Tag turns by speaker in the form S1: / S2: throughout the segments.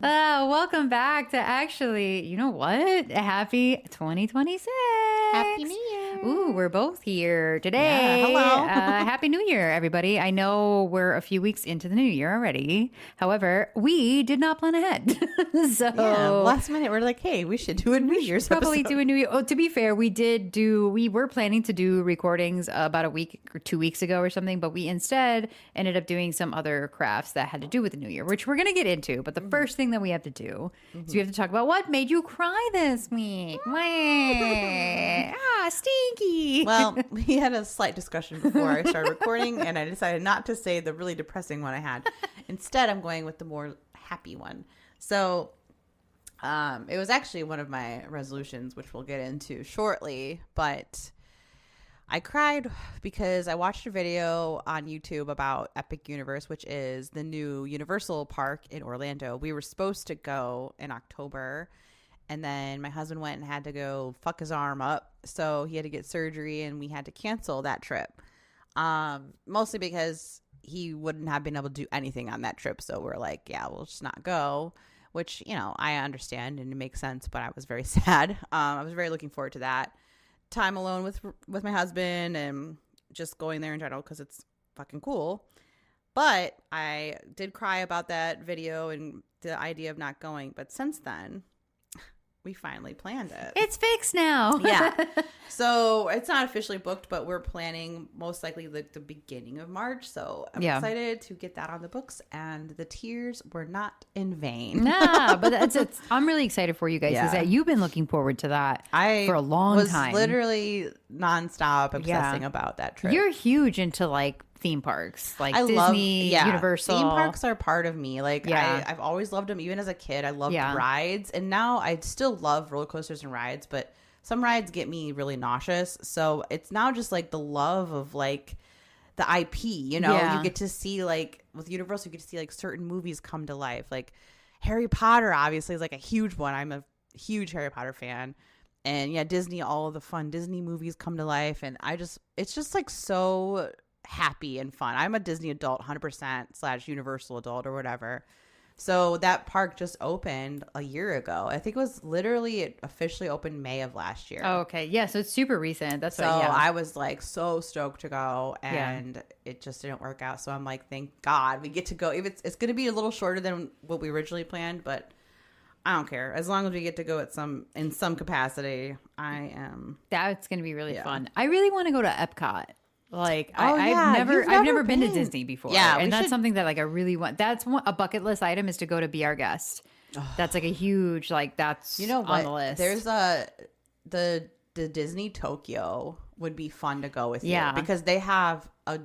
S1: Welcome back to actually, you know what? Happy 2026.
S2: Happy New Year.
S1: Ooh, we're both here today.
S2: Yeah, hello.
S1: Happy New Year, everybody. I know we're a few weeks into the new year already. However, we did not plan ahead. So
S2: Yeah, last minute we're like, hey, we should do a New Year's
S1: probably
S2: episode.
S1: do a new year. Oh, to be fair, we were planning to do recordings about a week or 2 weeks ago or something, but we instead ended up doing some other crafts that had to do with the new year, which we're going to get into. But the first thing that we have to do is we have to talk about what made you cry this week. Stinky.
S2: Well, we had a slight discussion before I started recording, and I decided not to say the really depressing one I had. Instead, I'm going with the more happy one. So it was actually one of my resolutions, which we'll get into shortly, but I cried because I watched a video on YouTube about Epic Universe, which is the new Universal park in Orlando. We were supposed to go in October, and then my husband went and had to go fuck his arm up. So he had to get surgery, and we had to cancel that trip. Mostly because he wouldn't have been able to do anything on that trip. So we're like, yeah, we'll just not go, which, you know, I understand and it makes sense, but I was very sad. I was very looking forward to that time alone with my husband and just going there in general because it's fucking cool. But I did cry about that video and the idea of not going. But since then, we finally planned it.
S1: It's fixed now.
S2: Yeah. So it's not officially booked, but we're planning most likely like the beginning of March. So I'm excited to get that on the books, and the tears were not in vain.
S1: Nah, but I'm really excited for you guys because
S2: Yeah.
S1: you've been looking forward to that for a long time.
S2: Literally nonstop obsessing about that trip.
S1: You're huge into like theme parks, like
S2: I
S1: Disney,
S2: love
S1: Universal.
S2: Theme parks are part of me. Like
S1: Yeah.
S2: I've always loved them. Even as a kid, I loved rides, and now I still love roller coasters and rides. But some rides get me really nauseous. So it's now just like the love of like the IP. You know, you get to see like with Universal, you get to see like certain movies come to life. Like Harry Potter, obviously, is like a huge one. I'm a huge Harry Potter fan. And yeah, Disney, all of the fun Disney movies come to life, and it's just like so happy and fun. I'm a Disney adult 100% / Universal adult or whatever. So that park just opened a year ago. I think it officially opened May of last year.
S1: Oh, okay. Yeah, so it's super recent. That's
S2: so I was like so stoked to go, and it just didn't work out. So I'm like, thank God we get to go. If it's going to be a little shorter than what we originally planned, but I don't care. As long as we get to go in some capacity, I am.
S1: That's going to be really fun. I really want to go to Epcot. Like I've
S2: you've
S1: never been to Disney before.
S2: Yeah,
S1: and that's something that like I really want. That's a bucket list item is to go to Be Our Guest. That's like a huge that's on the list.
S2: There's the Disney Tokyo would be fun to go with you because they have a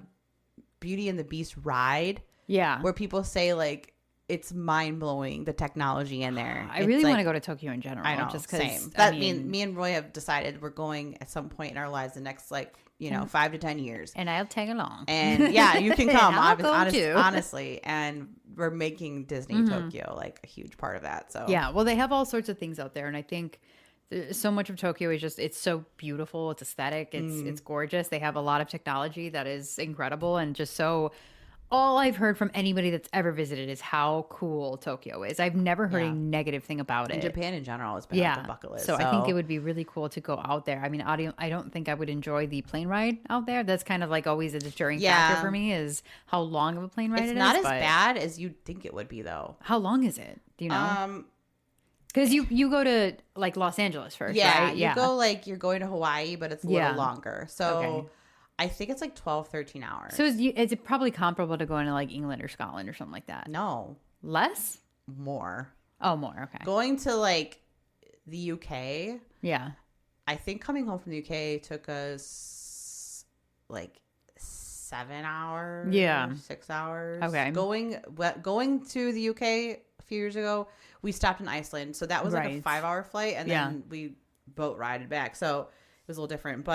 S2: Beauty and the Beast ride.
S1: Yeah,
S2: where people say like it's mind blowing the technology in there.
S1: I really want to go to Tokyo in general.
S2: I know,
S1: just
S2: same. Me and Roy have decided we're going at some point in our lives the next 5 to 10 years,
S1: and I'll tag along.
S2: And yeah, you can come.
S1: Too.
S2: Honestly, and we're making Disney Tokyo like a huge part of that. So
S1: yeah, well, they have all sorts of things out there, and I think so much of Tokyo is just it's so beautiful. It's aesthetic. It's gorgeous. They have a lot of technology that is incredible, and just so. All I've heard from anybody that's ever visited is how cool Tokyo is. I've never heard a negative thing about it.
S2: And Japan in general has been on the bucket list.
S1: So I think it would be really cool to go out there. I mean, I don't think I would enjoy the plane ride out there. That's kind of like always a deterring factor for me is how long of a plane ride it is.
S2: It's not as bad as you'd think it would be, though.
S1: How long is it? Do you know? Because you go to like Los Angeles first, right?
S2: Yeah, you go like you're going to Hawaii, but it's a little longer. So I think it's like 12, 13 hours.
S1: So is it probably comparable to going to like England or Scotland or something like that?
S2: No.
S1: Less?
S2: More.
S1: Oh, more. Okay.
S2: Going to like the UK.
S1: Yeah.
S2: I think coming home from the UK took us like 7 hours.
S1: Yeah.
S2: 6 hours.
S1: Okay.
S2: Going to the UK a few years ago, we stopped in Iceland. So that was like a 5-hour flight. And then we boat rided back. So it was a little different.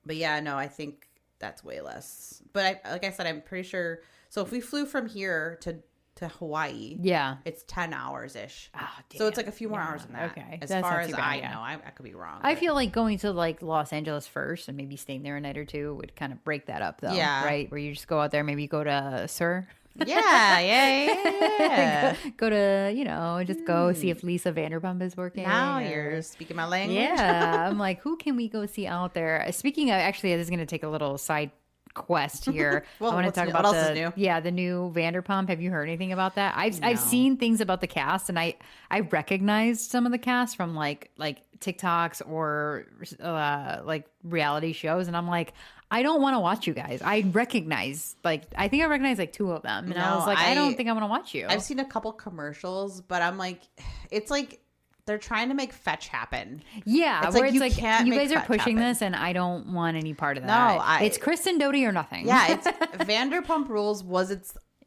S2: But yeah, no, I think that's way less. But like I said, I'm pretty sure. So if we flew from here to Hawaii, it's 10 hours ish.
S1: Oh,
S2: so it's like a few more hours than that.
S1: Okay,
S2: as far as I know, I could be wrong.
S1: I feel like going to like Los Angeles first and maybe staying there a night or two would kind of break that up, though. Yeah, right. Where you just go out there, maybe you go to Sur.
S2: Yeah.
S1: Go to, just go see if Lisa Vanderpump is working.
S2: Now you're speaking my language.
S1: Yeah. I'm like, who can we go see out there? Speaking of, actually, this is going to take a little side quest here.
S2: Well,
S1: I want to talk about
S2: what else is new?
S1: the new Vanderpump. Have you heard anything about that? I've
S2: No.
S1: seen things about the cast, and I recognized some of the cast from like TikToks or like reality shows, and I'm like, I don't want to watch you guys. I think I recognize like two of them, and I was like, I don't think I want to watch you.
S2: I've seen a couple commercials, but I'm like, it's like they're trying to make fetch happen.
S1: Yeah,
S2: it's
S1: where
S2: like
S1: it's like you guys are pushing
S2: happen.
S1: this, and I don't want any part of that.
S2: No,
S1: it's Kristen Doty or nothing.
S2: Yeah, it's Vanderpump Rules was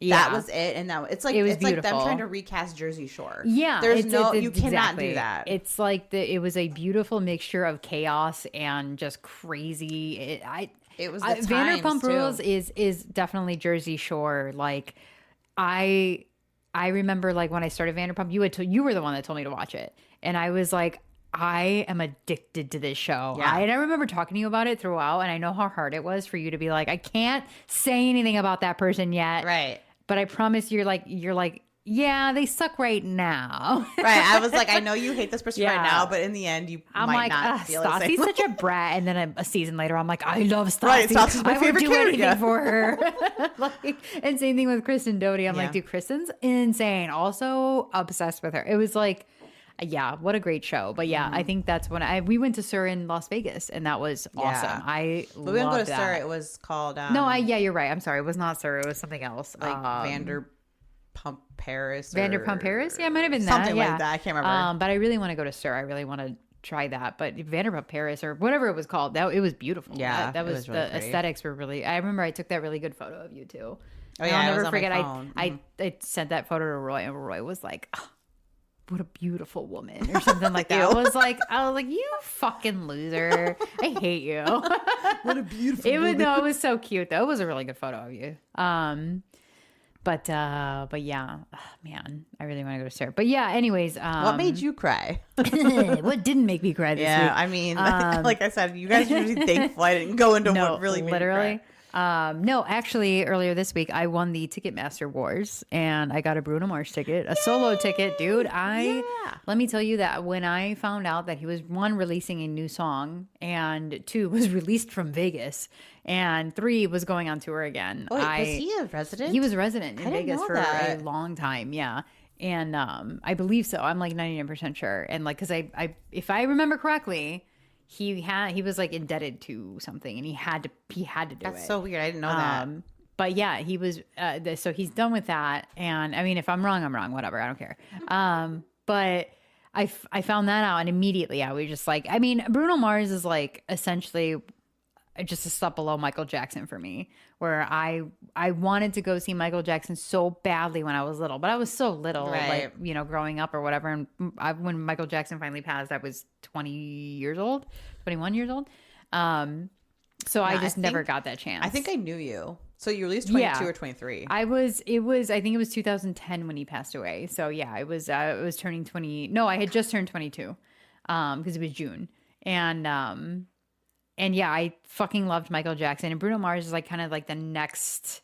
S2: that was it, and now it's like
S1: it was
S2: like them
S1: beautiful.
S2: trying to recast Jersey Shore.
S1: Yeah,
S2: there's you cannot
S1: exactly.
S2: do that.
S1: It's like it was a beautiful mixture of chaos and just crazy.
S2: It was
S1: Vanderpump Rules is definitely Jersey Shore. Like I remember like when I started Vanderpump, you were the one that told me to watch it, and I was like, I am addicted to this show.
S2: Yeah.
S1: And I remember talking to you about it throughout, and I know how hard it was for you to be like, I can't say anything about that person yet,
S2: right?
S1: But I promise you're like, yeah, they suck right now.
S2: Right. I was like, I know you hate this person right now, but in the end,
S1: I'm
S2: might
S1: like,
S2: not feel the same.
S1: Stassi's such a brat. And then a season later, I'm like, I love Stassi.
S2: Right, Stassi's my
S1: I
S2: favorite
S1: would do
S2: character.
S1: anything for her. And same thing with Kristen Doty. I'm
S2: Yeah.
S1: like, dude, Kristen's insane. Also obsessed with her. It was like, yeah, what a great show. But yeah, I think that's when we went to SUR in Las Vegas, and that was awesome.
S2: But we didn't go to SUR. It was called
S1: you're right. I'm sorry. It was not SUR. It was something else.
S2: Like Vanderpump Paris.
S1: Vanderpump Paris? Yeah, it might have been
S2: something
S1: that.
S2: like that. I can't remember.
S1: But I really want to go to SUR. I really want to try that. But Vanderpump Paris or whatever it was called, it was beautiful.
S2: Yeah,
S1: that was
S2: really
S1: the
S2: pretty.
S1: aesthetics were really. I remember I took that really good photo of you too.
S2: Oh yeah,
S1: I'll
S2: it was
S1: never
S2: on my
S1: forget.
S2: phone.
S1: I sent that photo to Roy, and Roy was like, oh, what a beautiful woman, or something like that. I was like, you fucking loser. I hate you.
S2: What a beautiful woman.
S1: It was so cute though. It was a really good photo of you. But yeah, man, I really want to go to SUR. But yeah, anyways,
S2: what made you cry?
S1: What didn't make me cry this week?
S2: I mean, like I said, you guys are usually thankful I didn't go into what really made
S1: literally.
S2: me cry.
S1: No, actually, earlier this week, I won the Ticketmaster Wars, and I got a Bruno Mars ticket, a solo ticket, dude. Let me tell you that when I found out that he was, one, releasing a new song, and two, was released from Vegas, and three, was going on tour again.
S2: Wait, was he a resident?
S1: He was a resident in Vegas for
S2: that.
S1: a long time, yeah. And I believe so. I'm like 99% sure. And like, because I if I remember correctly, he was like indebted to something, and he had to do it.
S2: That's so weird. I didn't know that.
S1: But yeah, he was. So he's done with that. And I mean, if I'm wrong, I'm wrong. Whatever, I don't care. But I found that out, and immediately I was just like, I mean, Bruno Mars is like essentially just a step below Michael Jackson for me, where I wanted to go see Michael Jackson so badly when I was little, but I was so little,
S2: right.
S1: like, growing up or whatever. And when Michael Jackson finally passed, I was 21 years old. So I just never got that chance.
S2: I think I knew you. So you were at least 22 or 23.
S1: I think it was 2010 when he passed away. So yeah, it was turning 20. No, I had just turned 22. Because it was June. And yeah, I fucking loved Michael Jackson, and Bruno Mars is like kind of like the next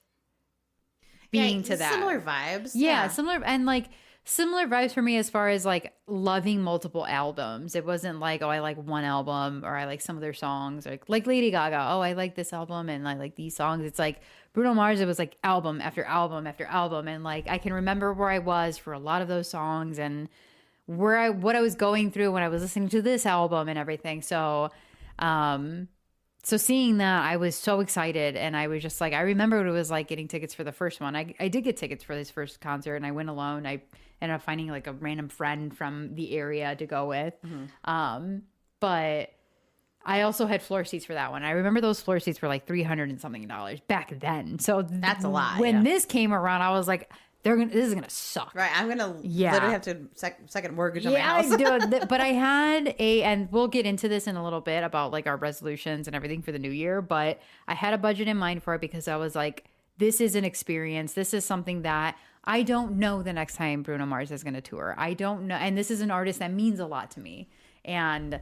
S1: being to that.
S2: Similar vibes.
S1: Yeah, similar, and like similar vibes for me as far as like loving multiple albums. It wasn't like, oh, I like one album, or I like some of their songs, or like Lady Gaga, oh, I like this album and I like these songs. It's like Bruno Mars, it was like album after album after album, and like I can remember where I was for a lot of those songs, and what I was going through when I was listening to this album and everything. So seeing that, I was so excited, and I was just like, I remember what it was like getting tickets for the first one. I did get tickets for this first concert, and I went alone. I ended up finding like a random friend from the area to go with. Mm-hmm. But I also had floor seats for that one. I remember those floor seats were like $300 and something back then. So
S2: that's a lot.
S1: When this came around, I was like, this is gonna suck.
S2: Right, I'm gonna literally have to second mortgage on my house.
S1: But I had and we'll get into this in a little bit about like our resolutions and everything for the new year. But I had a budget in mind for it because I was like, this is an experience. This is something that I don't know the next time Bruno Mars is gonna tour. I don't know, and this is an artist that means a lot to me. And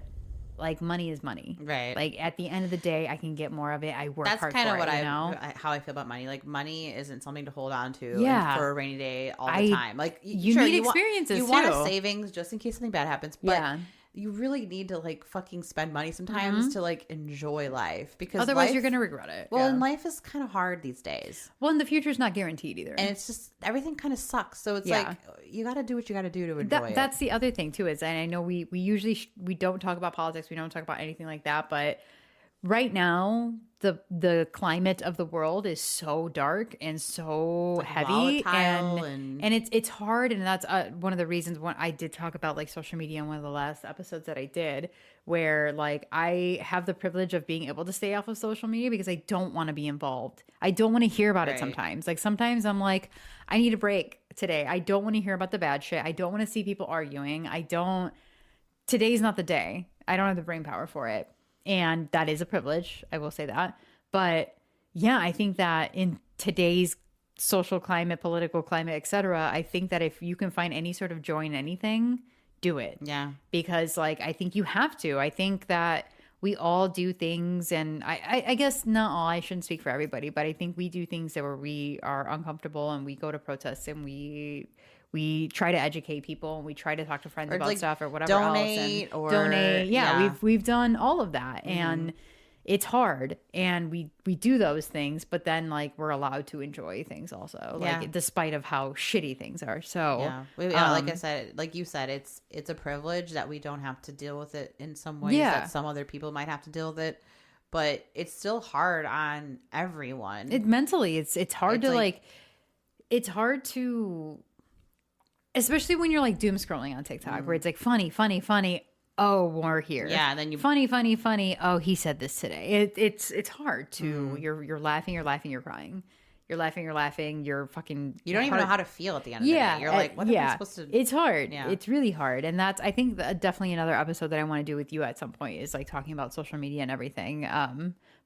S1: like money is money.
S2: Right.
S1: Like at the end of the day, I can get more of it. I work
S2: That's
S1: hard
S2: kind
S1: for
S2: of what
S1: it, you know?
S2: how I feel about money. Like money isn't something to hold on to and
S1: Yeah.
S2: for a rainy day all the
S1: I
S2: time. Like
S1: you
S2: sure,
S1: need
S2: you want
S1: experiences
S2: you want a
S1: too.
S2: savings just in case something bad happens, but
S1: Yeah.
S2: you really need to like fucking spend money sometimes to like enjoy life because
S1: Otherwise
S2: life,
S1: you're gonna regret it.
S2: well,
S1: Yeah.
S2: and life is kind of hard these days.
S1: Well, and the future's not guaranteed either.
S2: And it's just everything kind of sucks. So it's
S1: Yeah.
S2: like you got to do what you got to do to enjoy it.
S1: That's the other thing too, is, and I know we usually we don't talk about politics, we don't talk about anything like that, but right now the climate of the world is so dark and so heavy, and it's hard, and that's one of the reasons when I did talk about like social media in one of the last episodes that I did, where like I have the privilege of being able to stay off of social media because I don't want to be involved. I don't want to hear about it sometimes. Like sometimes I'm like, I need a break today. I don't want to hear about the bad shit. I don't want to see people arguing. Today's not the day. I don't have the brain power for it. And that is a privilege. I will say that. But yeah, I think that in today's social climate, political climate, etc., I think that if you can find any sort of joy in anything, do it.
S2: Yeah.
S1: Because like, I think you have to. I think that we all do things, and I guess not all, I shouldn't speak for everybody, but I think we do things that where we are uncomfortable and we go to protests and we try to educate people and we try to talk to friends about
S2: like
S1: stuff or whatever
S2: donate
S1: else. Donate. Yeah. We've done all of that. And it's hard, and we do those things, but then like we're allowed to enjoy things also, like despite of how shitty things are. So
S2: like I said, like you said, it's a privilege that we don't have to deal with it in some ways that some other people might have to deal with it, but it's still hard on everyone.
S1: Mentally, it's hard to like it's hard to, especially when you're like doom scrolling on TikTok, where it's like funny. Oh, we're here.
S2: Yeah, and then you
S1: funny. Oh, he said this today. It's hard to you're laughing, you're crying. You're laughing, you're fucking.
S2: You don't even know how to feel at the end of the day. You're like, what am I supposed to?
S1: It's hard. Yeah. It's really hard, and that's I think definitely another episode that I want to do with you at some point is like talking about social media and everything.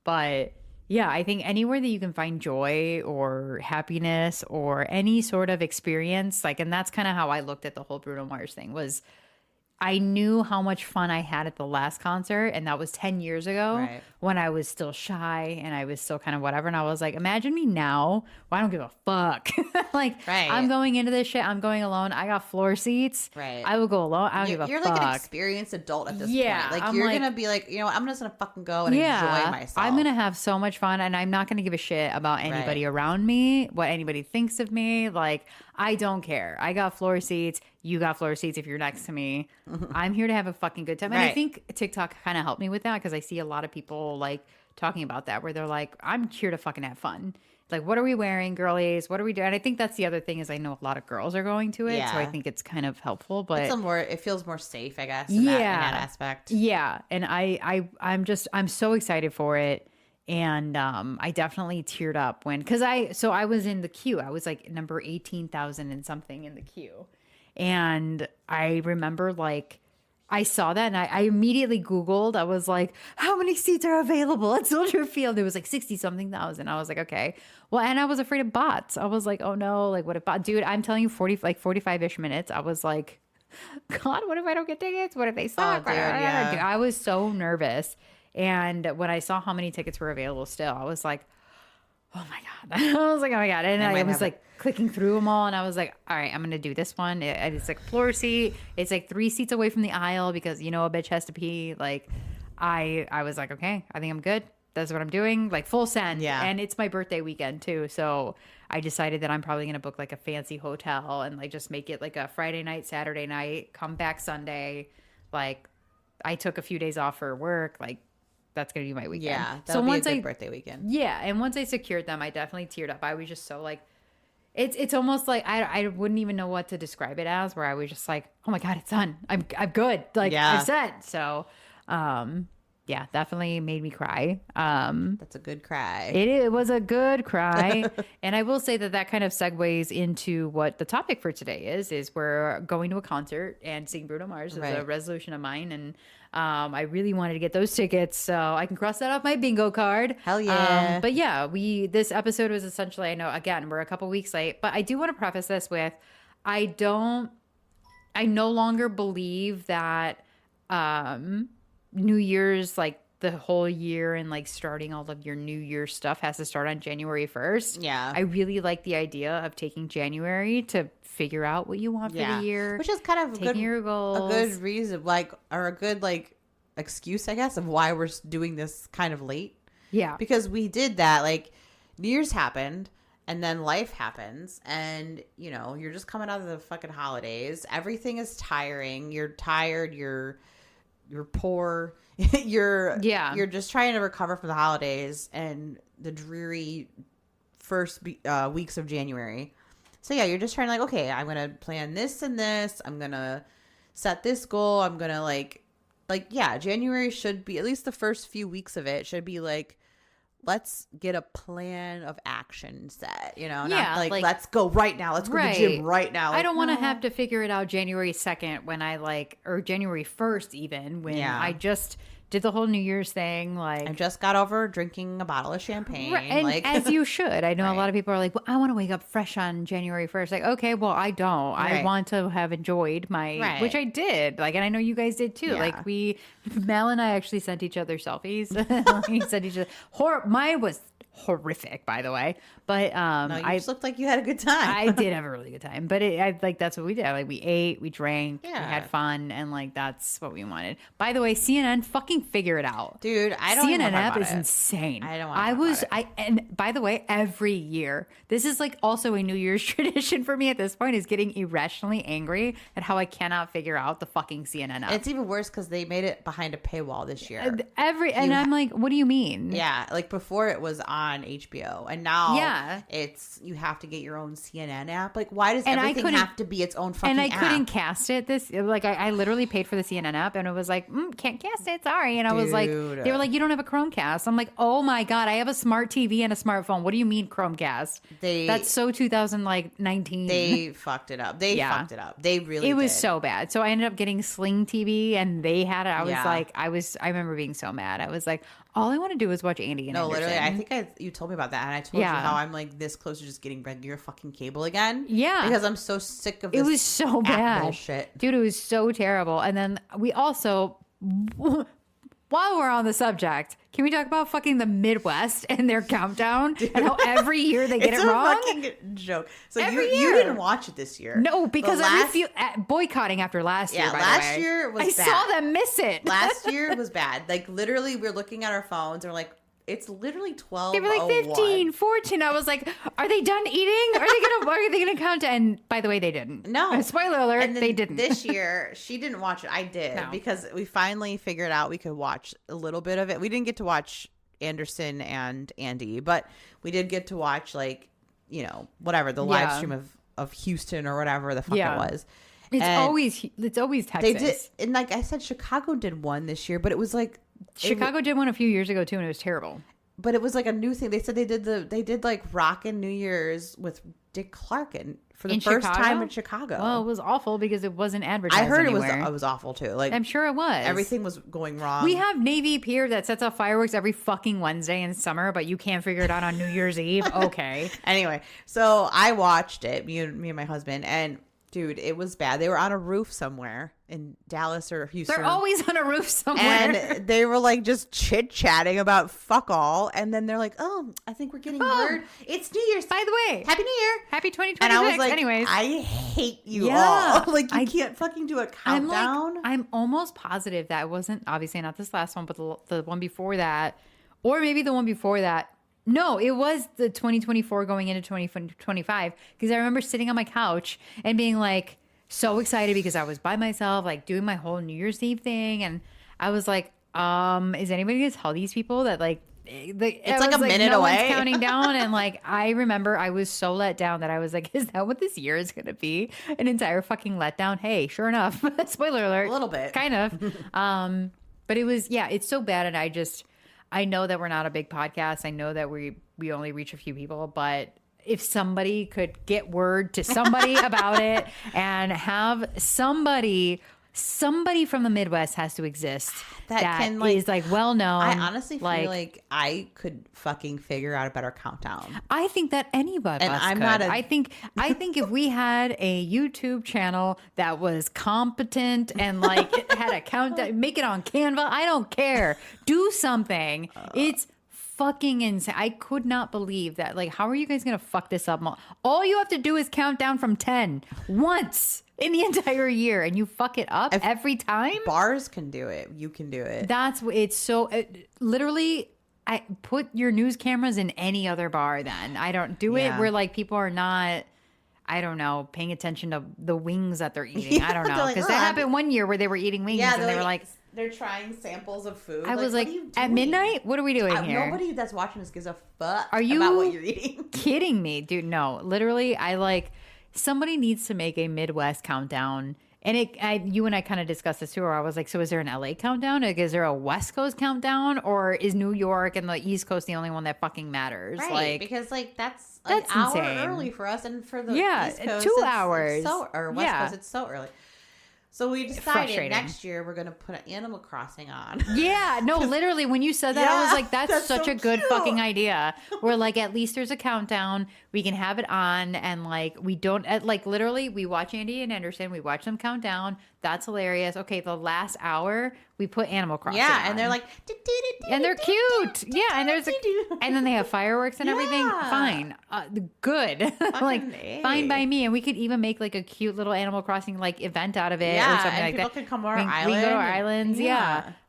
S1: But yeah, I think anywhere that you can find joy or happiness or any sort of experience, like, and that's kind of how I looked at the whole Bruno Mars thing was. I knew how much fun I had at the last concert, and that was 10 years ago when I was still shy and I was still kind of whatever. And I was like, imagine me now. Well, I don't give a fuck. I'm going into this shit. I'm going alone. I got floor seats.
S2: Right.
S1: I will go alone. I don't give a fuck.
S2: You're like an experienced adult at this point. Like, you're going to be like, I'm just going to fucking go and enjoy myself.
S1: I'm going to have so much fun, and I'm not going to give a shit about anybody around me, what anybody thinks of me. Like, I don't care. I got floor seats. You got floor seats if you're next to me. I'm here to have a fucking good time. And I think TikTok kind of helped me with that because I see a lot of people like talking about that where they're like, I'm here to fucking have fun. Like, what are we wearing, girlies? What are we doing? And I think that's the otother thing is I know a lot of girls are going to it. So I think it's kind of helpful. But
S2: it feels more safe, I guess, in that aspect.
S1: Yeah. And I'm so excited for it. And I definitely teared up because I was in the queue. I was like number 18,000 and something in the queue. And I remember like I saw that and I immediately Googled. I was like, how many seats are available at Soldier Field? It was like 60 something thousand. I was like, okay. Well, and I was afraid of bots. I was like, oh no, like what if bot? Dude, I'm telling you 45-ish minutes. I was like, God, what if I don't get tickets? What if they suck?
S2: Oh, dude, yeah.
S1: Dude, I was so nervous. And when I saw how many tickets were available still, I was like, oh my God. I was like, oh my God. And I was like clicking through them all. And I was like, all right, I'm going to do this one. It's like floor seat. It's like 3 seats away from the aisle because, a bitch has to pee. Like I was like, okay, I think I'm good. That's what I'm doing. Like full send.
S2: Yeah.
S1: And it's my birthday weekend too. So I decided that I'm probably going to book like a fancy hotel and like just make it like a Friday night, Saturday night, come back Sunday. Like I took a few days off for work. Like, that's gonna be my weekend.
S2: Yeah, that'll be a good birthday weekend.
S1: Yeah, and once I secured them, I definitely teared up. I was just so like, it's almost like I wouldn't even know what to describe it as. Where I was just like, oh my God, it's done. I'm good. Like I said. So, yeah, definitely made me cry.
S2: That's a good cry.
S1: It was a good cry. And I will say that kind of segues into what the topic for today is we're going to a concert and seeing Bruno Mars is a resolution of mine. And I really wanted to get those tickets so I can cross that off my bingo card.
S2: Hell yeah.
S1: But yeah, this episode was essentially, I know, again, we're a couple weeks late, but I do want to preface this with, I no longer believe that, New Year's, like the whole year and like starting all of your New Year stuff has to start on January 1st.
S2: Yeah.
S1: I really like the idea of taking January to figure out what you want for the year.
S2: Which is kind of
S1: taking your goals.
S2: a good reason, like, or a good like excuse, I guess, of why we're doing this kind of late.
S1: Yeah.
S2: Because we did that, like, New Year's happened. And then life happens, and, you know, you're just coming out of the fucking holidays. Everything is tiring. You're tired. You're poor. you're just trying to recover from the holidays and the dreary first weeks of January. So, yeah, you're just trying to, like, okay, I'm going to plan this and this. I'm going to set this goal. I'm going to, like, yeah, January should be, at least the first few weeks of it should be, like, let's get a plan of action set, you know, not like let's go right now. Let's go to the gym right now. Like,
S1: I don't want to have to figure it out January 2nd when I or January 1st even when I just did the whole New Year's thing. Like,
S2: I just got over drinking a bottle of champagne.
S1: Right, and
S2: like,
S1: as you should. I know a lot of people are like, well, I want to wake up fresh on January 1st. Like, okay, well, I don't. I want to have enjoyed my, which I did. Like, and I know you guys did too. Like, Mel and I actually sent each other selfies. We sent each other. Mine was horrific, by the way, but
S2: no, you just looked like you had a good time.
S1: I did have a really good time, but that's what we did. Like, we ate, we drank, we had fun, and like that's what we wanted. By the way, CNN fucking figure it out,
S2: dude. I don't.
S1: CNN app is insane.
S2: I don't want.
S1: And by the way, every year this is like also a New Year's tradition for me at this point is getting irrationally angry at how I cannot figure out the fucking CNN app.
S2: It's even worse because they made it behind a paywall this year.
S1: And I'm like, what do you mean?
S2: Yeah, like before it was on HBO, and now it's you have to get your own CNN app. Like, why does everything have to be its own fucking app?
S1: And I couldn't cast it. I literally paid for the CNN app, and it was like, can't cast it, sorry. And I was like, they were like, you don't have a Chromecast. I'm like, oh my god, I have a smart TV and a smartphone. What do you mean Chromecast? That's so 2019.
S2: They fucked it up. They fucked it up. They really.
S1: It was
S2: did.
S1: so bad. So I ended up getting Sling TV, and they had it. I was like, I remember being so mad. I was like, all I want to do is watch Andy and Anderson.
S2: Literally, I think you told me about that, and I told you how I'm like this close to just getting regular fucking cable again. Yeah, because I'm so sick of this.
S1: It was so bad,
S2: bullshit,
S1: dude. It was so terrible. And then we also, while we're on the subject, can we talk about fucking the Midwest and their countdown and how every year they get it wrong?
S2: It's a fucking joke. So you didn't watch it this year.
S1: No, because boycotting after last year.
S2: Yeah, last year was bad.
S1: I saw them miss it.
S2: Last year was bad. Like, literally, we're looking at our phones and we're like, it's literally 12.
S1: They were like 15, 14. I was like, are they done eating? Are they gonna count? And by the way, they didn't.
S2: No.
S1: Spoiler alert, they didn't.
S2: This year, she didn't watch it. I did because we finally figured out we could watch a little bit of it. We didn't get to watch Anderson and Andy, but we did get to watch, like, you know, whatever, the live stream of Houston or whatever the fuck it was.
S1: It's always Texas.
S2: They did, and like I said, Chicago did one this year, but it was like
S1: Chicago did one a few years ago too, and it was terrible.
S2: But it was like a new thing. They said they did like Rockin' New Year's with Dick Clark for the first time in Chicago.
S1: Well, it was awful because it wasn't advertised.
S2: I heard
S1: anywhere.
S2: it was awful too. Like,
S1: I'm sure it was.
S2: Everything was going wrong.
S1: We have Navy Pier that sets off fireworks every fucking Wednesday in summer, but you can't figure it out on New Year's Eve. Okay.
S2: Anyway, so I watched it, me and my husband, and dude, it was bad. They were on a roof somewhere in Dallas or Houston.
S1: They're always on a roof somewhere.
S2: And they were like just chit-chatting about fuck all. And then they're like, oh, I think we're getting word. It's New Year's.
S1: By the way.
S2: Happy New Year.
S1: Happy 2026.
S2: And I was like,
S1: anyways.
S2: I hate you all. Like, you can't fucking do a countdown.
S1: I'm almost positive that it wasn't, obviously not this last one, but the one before that. Or maybe the one before that. No, it was the 2024 going into 2025 because I remember sitting on my couch and being like so excited because I was by myself, like doing my whole New Year's Eve thing. And I was like, is anybody going to tell these people that like,
S2: it's like a minute away
S1: counting down? And like, I remember I was so let down that I was like, is that what this year is going to be? An entire fucking letdown. Hey, sure enough, spoiler alert.
S2: A little bit.
S1: Kind of. But it was, it's so bad. And I know that we're not a big podcast. I know that we only reach a few people, but if somebody could get word to somebody about it and have somebody somebody from the Midwest has to exist
S2: That
S1: that
S2: can, like,
S1: is like well known.
S2: I honestly feel like I could fucking figure out a better countdown.
S1: I think that anybody
S2: And
S1: us
S2: I'm
S1: could.
S2: not a-
S1: I think if we had a YouTube channel that was competent and like it had a countdown, make it on Canva. I don't care. Do something. It's fucking insane. I could not believe that. Like, how are you guys gonna fuck this up? All you have to do is count down from 10 once in the entire year, and you fuck it up every time.
S2: Bars can do it. You can do it.
S1: It's so literally. I put your news cameras in any other bar. Then I don't do it where like people are not. I don't know, paying attention to the wings that they're eating. I don't know, because that happened one year where they were eating wings and they were like.
S2: They're trying samples of food.
S1: I was like,
S2: what are you doing?
S1: at midnight, what are we doing here?
S2: Nobody that's watching this gives a fuck
S1: Are you
S2: about what you're eating.
S1: Kidding me, dude? No, literally, somebody needs to make a Midwest countdown. And you and I kind of discussed this too. Where I was like, so is there an LA countdown? Like, is there a West Coast countdown, or is New York and the East Coast the only one that fucking matters?
S2: Right,
S1: like,
S2: because like that's an hour
S1: insane.
S2: early for us, and for the East Coast,
S1: 2 hours.
S2: Or West Coast, it's so early. So we decided next year we're going to put an Animal Crossing on.
S1: Yeah, no, literally, when you said that, I was like, that's such
S2: so
S1: a good
S2: cute.
S1: fucking idea. Where like, at least there's a countdown. We can have it on, and like, we don't, like, literally, we watch Andy and Anderson, we watch them count down. That's hilarious. Okay, the last hour, we put Animal Crossing on.
S2: And they're like,
S1: and they're cute. Yeah, and there's and then they have fireworks and everything. Fine, good, like fine by me. And we could even make like a cute little Animal Crossing like event out of it, or something like that.
S2: People can come to our
S1: we
S2: island.
S1: We go to our islands,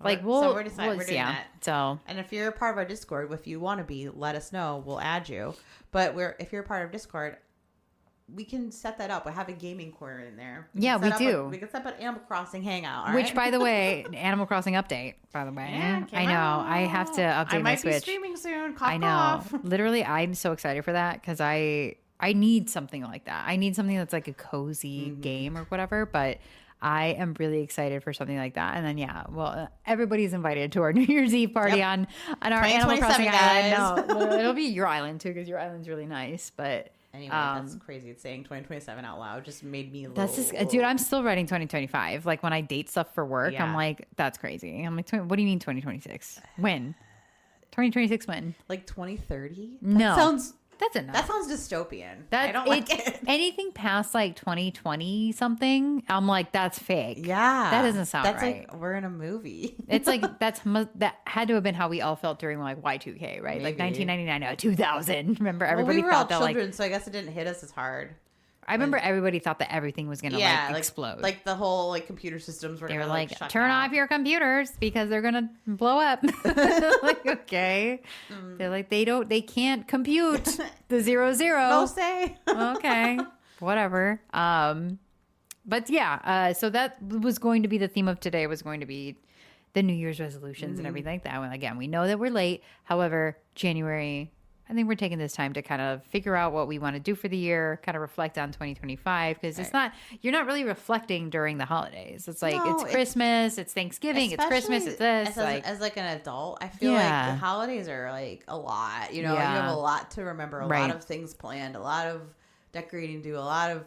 S1: like
S2: so we're deciding we're doing that.
S1: So,
S2: and if you're a part of our Discord, if you want to be, let us know. We'll add you. But if you're a part of Discord, we can set that up. We have a gaming corner in there.
S1: We do.
S2: We can set up an Animal Crossing hangout.
S1: Which, by the way, Animal Crossing update. By the way, I know
S2: out.
S1: I have to update my Switch.
S2: I might be streaming soon. Cough,
S1: I know.
S2: cough.
S1: Literally, I'm so excited for that because I need something like that. I need something that's like a cozy game or whatever. But I am really excited for something like that. And then everybody's invited to our New Year's Eve party on our Animal Crossing island. No, it'll be your island too because your island's really nice. But
S2: anyway, that's crazy. It's saying 2027 out loud just made me.
S1: Dude, I'm still writing 2025. Like when I date stuff for work, I'm like, that's crazy. I'm like, what do you mean 2026? When? 2026 when?
S2: Like 2030?
S1: No. That's enough.
S2: That sounds dystopian. I don't like it.
S1: Anything past like 2020 something, I'm like, that's fake.
S2: Yeah.
S1: That doesn't sound right.
S2: Like we're in a movie.
S1: It's like that had to have been how we all felt during like Y2K, right? Maybe. Like 1999, 2000. Remember, everybody
S2: we were
S1: thought
S2: all
S1: that
S2: children,
S1: like.
S2: So I guess it didn't hit us as hard.
S1: I remember everybody thought that everything was gonna like explode.
S2: Like the whole like computer systems were.
S1: They were
S2: gonna,
S1: like,
S2: shut
S1: turn
S2: down.
S1: off your computers because they're gonna blow up. Like, okay. They're like, they can't compute the 00.
S2: No say.
S1: Okay, whatever. But yeah, so that was going to be the theme of today. Was going to be the New Year's resolutions and everything like that. And again, we know that we're late. However, January. I think we're taking this time to kind of figure out what we want to do for the year, kind of reflect on 2025 because you're not really reflecting during the holidays. It's like it's Christmas, it's Thanksgiving, it's Christmas, it's this.
S2: As like an adult, I feel like the holidays are like a lot. You know, you have a lot to remember, a lot of things planned, a lot of decorating to do, a lot of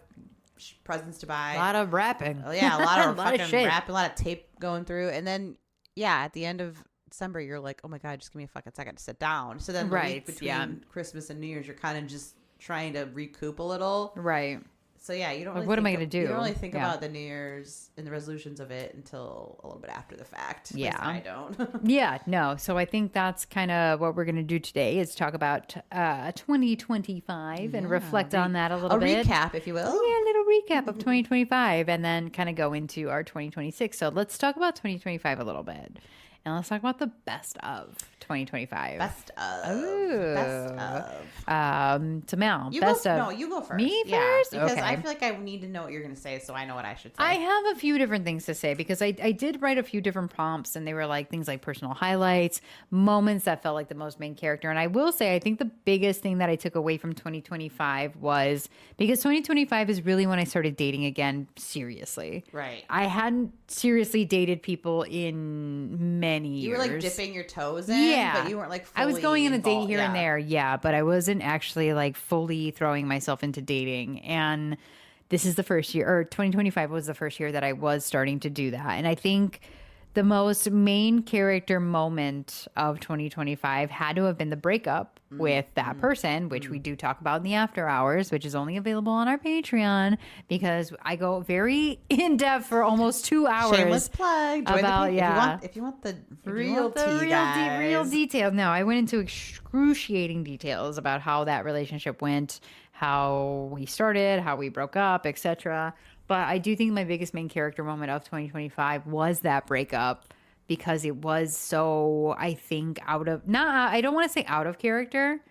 S2: presents to buy,
S1: a lot of wrapping.
S2: Oh, yeah, a lot of
S1: lot
S2: fucking wrapping, a lot of tape going through, and then at the end of December, you're like, oh my God, just give me a fucking second to sit down. So then the week between Christmas and New Year's, you're kind of just trying to recoup a little.
S1: Right.
S2: So yeah, you don't really
S1: what am I going to do?
S2: You don't really think about the New Year's and the resolutions of it until a little bit after the fact.
S1: Yeah.
S2: I don't.
S1: Yeah, no. So I think that's kind of what we're going to do today is talk about 2025 and reflect on that a little bit.
S2: A recap, if you will.
S1: Yeah, a little recap of 2025 and then kind of go into our 2026. So let's talk about 2025 a little bit. And let's talk about the best of 2025.
S2: Best of.
S1: Ooh.
S2: Best of.
S1: So Mel,
S2: you
S1: best
S2: go,
S1: of.
S2: No, you go first.
S1: Me first?
S2: Because
S1: okay.
S2: I feel like I need to know what you're going to say so I know what I should say.
S1: I have a few different things to say because I did write a few different prompts and they were like things like personal highlights, moments that felt like the most main character. And I will say, I think the biggest thing that I took away from 2025 was because 2025 is really when I started dating again seriously.
S2: Right.
S1: I hadn't seriously dated people in many years.
S2: You were like dipping your toes in, but you weren't like fully
S1: I was going on a date here and
S2: there.
S1: there, but I wasn't actually like fully throwing myself into dating. And this is the first year, or 2025 was the first year that I was starting to do that. And I think the most main character moment of 2025 had to have been the breakup with that person, which we do talk about in the after hours, which is only available on our Patreon because I go very in depth for almost 2 hours.
S2: Shameless plug. Join
S1: about
S2: the,
S1: yeah.
S2: If you want the
S1: Real,
S2: tea, guys.
S1: real details. No, I went into excruciating details about how that relationship went, how we started, how we broke up, etc. But I do think my biggest main character moment of 2025 was that breakup because it was so, I think, I don't want to say out of character,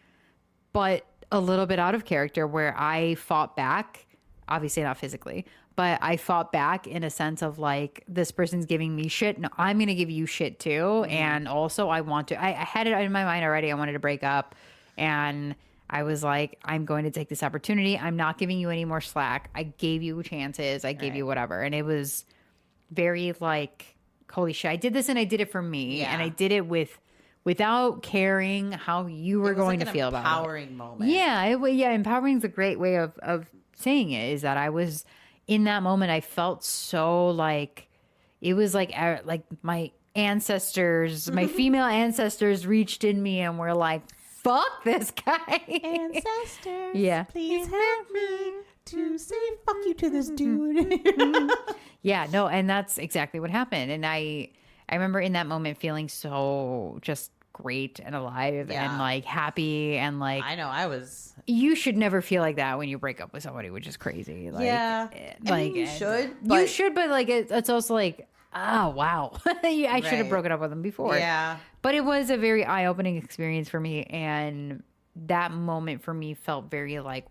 S1: but a little bit out of character where I fought back, obviously not physically, but I fought back in a sense of like, this person's giving me shit. No, I'm going to give you shit too. And also I had it in my mind already. I wanted to break up and I was like, I'm going to take this opportunity. I'm not giving you any more slack. I gave you chances. I gave you whatever. And it was very like, holy shit, I did this and I did it for me.
S2: Yeah.
S1: And I did it without caring how you were going to feel about it.
S2: Empowering moment.
S1: Yeah. Empowering is a great way of saying it, is that I was in that moment. I felt so like, it was like my ancestors, my female ancestors reached in me and were like, fuck this guy.
S2: Ancestors,
S1: Yeah.
S2: please help me to say fuck you to this dude.
S1: Yeah, no, and that's exactly what happened. And I remember in that moment feeling so just great and alive and like happy and like,
S2: I know, I was.
S1: you should never feel like that when you break up with somebody, which is crazy. Like,
S2: Yeah.
S1: like
S2: I mean, you should.
S1: you should, but like it's also like, oh wow, I should have
S2: Right.
S1: broken up with him before.
S2: Yeah.
S1: But it was a very eye-opening experience for me, and that moment for me felt very like,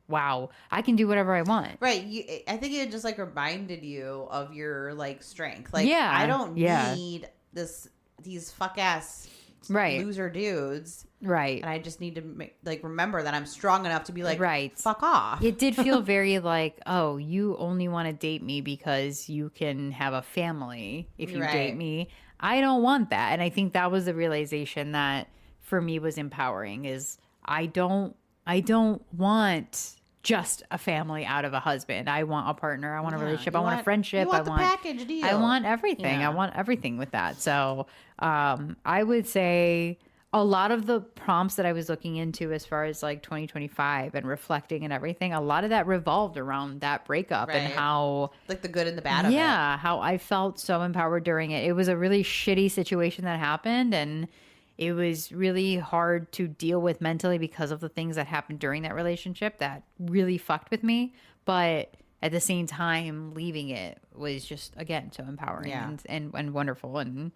S1: wow, I can do whatever I want.
S2: Right. I think it just like reminded you of your like strength. Like,
S1: Yeah.
S2: I don't
S1: Yeah.
S2: need these fuck ass
S1: Right.
S2: loser dudes.
S1: Right.
S2: And I just need to like remember that I'm strong enough to be like,
S1: Right.
S2: fuck off.
S1: It did feel very like, oh, you only want to date me because you can have a family if you
S2: Right.
S1: date me. I don't want that. And I think that was the realization that for me was empowering, is I don't want just a family out of a husband. I want a partner. I want a relationship. I want a friendship.
S2: You want the package deal.
S1: I want everything.
S2: Yeah.
S1: I want everything with that. So I would say a lot of the prompts that I was looking into as far as like 2025 and reflecting and everything, a lot of that revolved around that breakup and
S2: Right.
S1: how,
S2: like the good and the bad of it.
S1: yeah, how I felt so empowered during it. It was a really shitty situation that happened, and it was really hard to deal with mentally because of the things that happened during that relationship that really fucked with me. But at the same time, leaving it was just, again, so empowering
S2: Yeah.
S1: and wonderful. And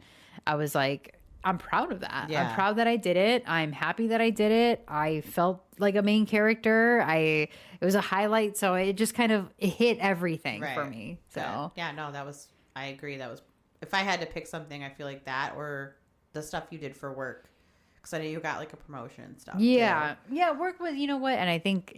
S1: I was like, I'm proud of that.
S2: Yeah.
S1: I'm proud that I did it. I'm happy that I did it. I felt like a main character. It was a highlight. So it just kind of, it hit everything for
S2: Right.
S1: me. So
S2: Yeah, no, I agree. That was, if I had to pick something, I feel like that or the stuff you did for work. Because I know you got like a promotion and stuff.
S1: yeah.
S2: too.
S1: Yeah. Work was, you know what? And I think,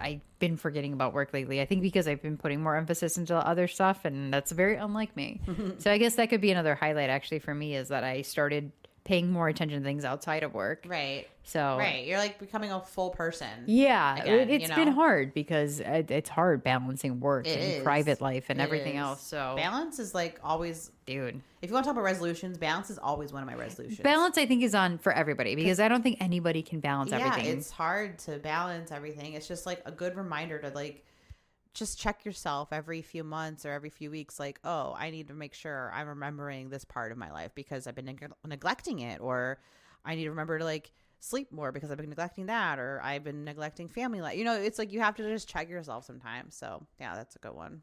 S1: I've been forgetting about work lately. I think because I've been putting more emphasis into other stuff, and that's very unlike me. So I guess that could be another highlight actually for me, is that I started paying more attention to things outside of work.
S2: Right.
S1: So
S2: Right. You're like becoming a full person.
S1: yeah,
S2: Again,
S1: it's
S2: you
S1: been
S2: know?
S1: hard because it's hard balancing work
S2: It
S1: and
S2: is.
S1: private life and
S2: It
S1: everything
S2: is.
S1: else. So
S2: Balance is like always,
S1: dude,
S2: if you want to talk about resolutions, balance is always one of my resolutions.
S1: balance I think is on for everybody, because I don't think anybody can balance
S2: Yeah,
S1: everything.
S2: it's hard to balance everything. It's just like a good reminder to like just check yourself every few months or every few weeks, like, oh, I need to make sure I'm remembering this part of my life because I've been neglecting it, or I need to remember to like sleep more because I've been neglecting that, or I've been neglecting family life. You know, it's like you have to just check yourself sometimes. So yeah, that's a good one.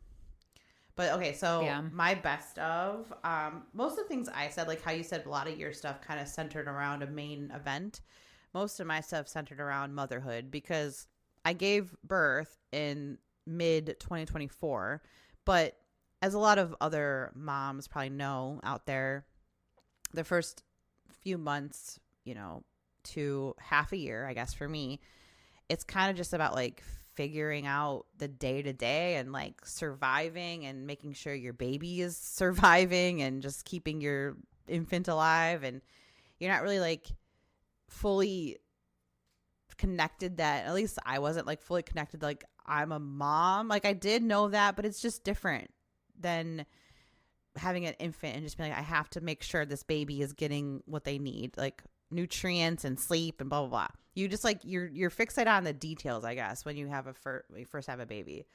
S2: But okay, so
S1: Yeah.
S2: my best of most of the things I said, like how you said a lot of your stuff kind of centered around a main event. Most of my stuff centered around motherhood because I gave birth in mid 2024, but as a lot of other moms probably know out there, the first few months, you know, to half a year, I guess for me, it's kind of just about like figuring out the day to day and like surviving and making sure your baby is surviving and just keeping your infant alive, and you're not really like fully connected that, at least I wasn't like fully connected. Like I'm a mom. Like I did know that, but it's just different than having an infant and just being like, I have to make sure this baby is getting what they need, like nutrients and sleep and blah, blah, blah. You just like, you're fixated on the details, I guess, when you have when you first have a baby.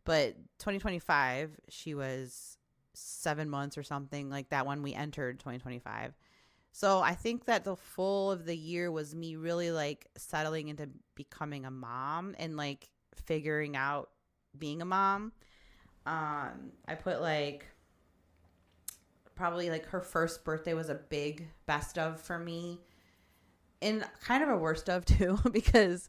S2: But 2025, she was 7 months or something like that when we entered 2025. So I think that the full of the year was me really like settling into becoming a mom and like figuring out being a mom. I put like probably like her first birthday was a big best of for me, and kind of a worst of too, because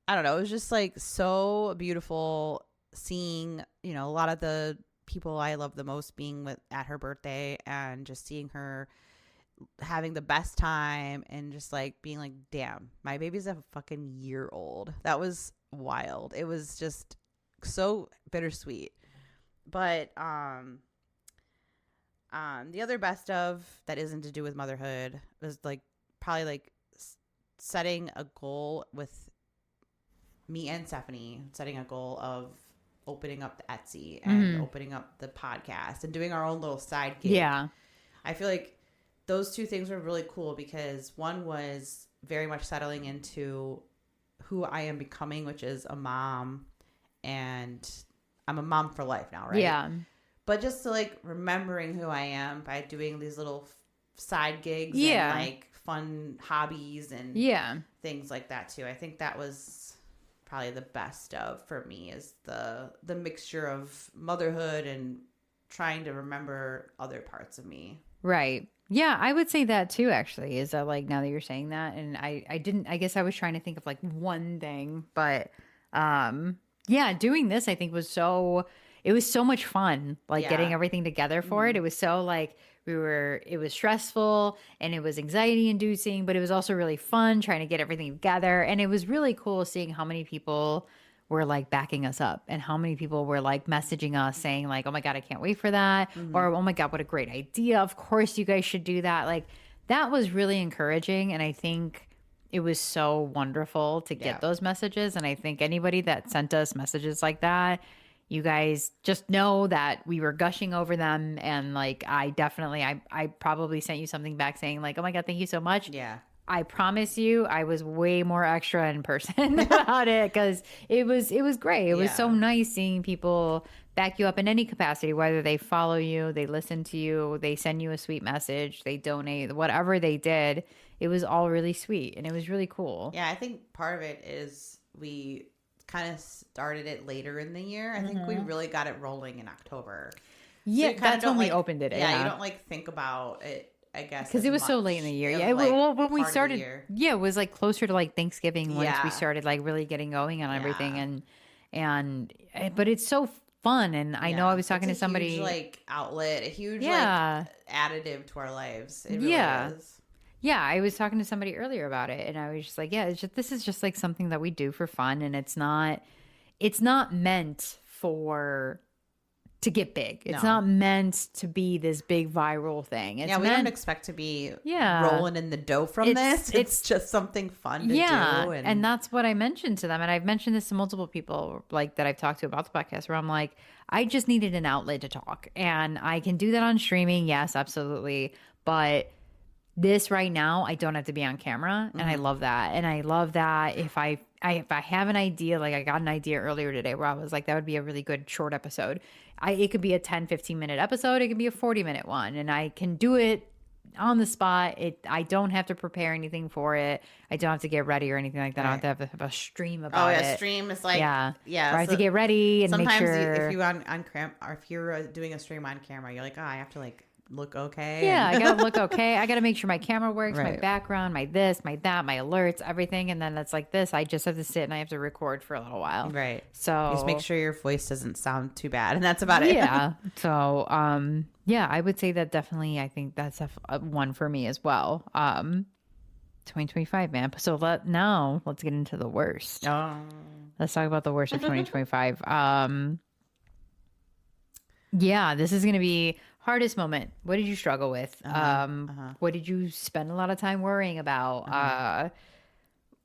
S2: I don't know, it was just like so beautiful seeing, you know, a lot of the people I love the most being at her birthday, and just seeing her having the best time and just like being like, damn, my baby's a fucking year old. That was wild. It was just so bittersweet. But the other best of that isn't to do with motherhood was like probably like setting a goal with me and Stephanie, setting a goal of opening up the Etsy and opening up the podcast and doing our own little side gig.
S1: Yeah.
S2: I feel like those two things were really cool because one was very much settling into who I am becoming, which is a mom, and I'm a mom for life now, right?
S1: Yeah.
S2: But just to like remembering who I am by doing these little side gigs
S1: Yeah.
S2: and like fun hobbies and things like that too. I think that was probably the best of for me, is the mixture of motherhood and trying to remember other parts of me.
S1: Right. Yeah, I would say that too, actually, is that like, now that you're saying that, and I guess I was trying to think of like one thing, but yeah, doing this I think was it was so much fun, like getting everything together for it. It was so like it was stressful and it was anxiety inducing, but it was also really fun trying to get everything together. And it was really cool seeing how many people were like backing us up and how many people were like messaging us saying like, oh my God, I can't wait for that. Or, oh my God, what a great idea. Of course you guys should do that. Like that was really encouraging. And I think it was so wonderful to get those messages. And I think anybody that sent us messages like that, you guys just know that we were gushing over them. And like, I probably sent you something back saying like, oh my God, thank you so much.
S2: Yeah.
S1: I promise you, I was way more extra in person about it because it was great. It was so nice seeing people back you up in any capacity, whether they follow you, they listen to you, they send you a sweet message, they donate, whatever they did. It was all really sweet and it was really cool.
S2: Yeah, I think part of it is we kind of started it later in the year. I think we really got it rolling in October.
S1: Yeah, so that's when we opened it.
S2: Yeah, you don't like think about it, I guess,
S1: because it was so late in the year. Yeah, well, when we started, it was like closer to like Thanksgiving once we started like really getting going on everything, but it's so fun. And I know I was talking to somebody,
S2: huge, like outlet, a huge like additive to our lives. It really is.
S1: Yeah, I was talking to somebody earlier about it, and I was just like, this is just like something that we do for fun, and it's not meant to get big. It's not meant to be this big viral thing. It's
S2: we don't expect to be rolling in the dough from this. It's just something fun to do.
S1: And that's what I mentioned to them. And I've mentioned this to multiple people like that I've talked to about the podcast, where I'm like, I just needed an outlet to talk. And I can do that on streaming. Yes, absolutely. But this right now, I don't have to be on camera. And I love that. And I love that if I have an idea, like I got an idea earlier today where I was like, that would be a really good short episode. It could be a 10, 15-minute episode. It could be a 40-minute one. And I can do it on the spot. I don't have to prepare anything for it. I don't have to get ready or anything like that. I don't have to have a stream about it.
S2: Stream is like,
S1: yeah. I have to get ready and make sure.
S2: Sometimes if you on cam, or if you're doing a stream on camera, you're like, I have to like look okay.
S1: Yeah, I gotta look okay. I gotta make sure my camera works, my background, my this, my that, my alerts, everything. And then it's like this. I just have to sit and I have to record for a little while.
S2: Right.
S1: So
S2: just make sure your voice doesn't sound too bad, and that's about it.
S1: Yeah. So I would say that definitely. I think that's a one for me as well. 2025, man. So let's get into the worst. Let's talk about the worst of 2025. Yeah, this is gonna be hardest moment. What did you struggle with? What did you spend a lot of time worrying about?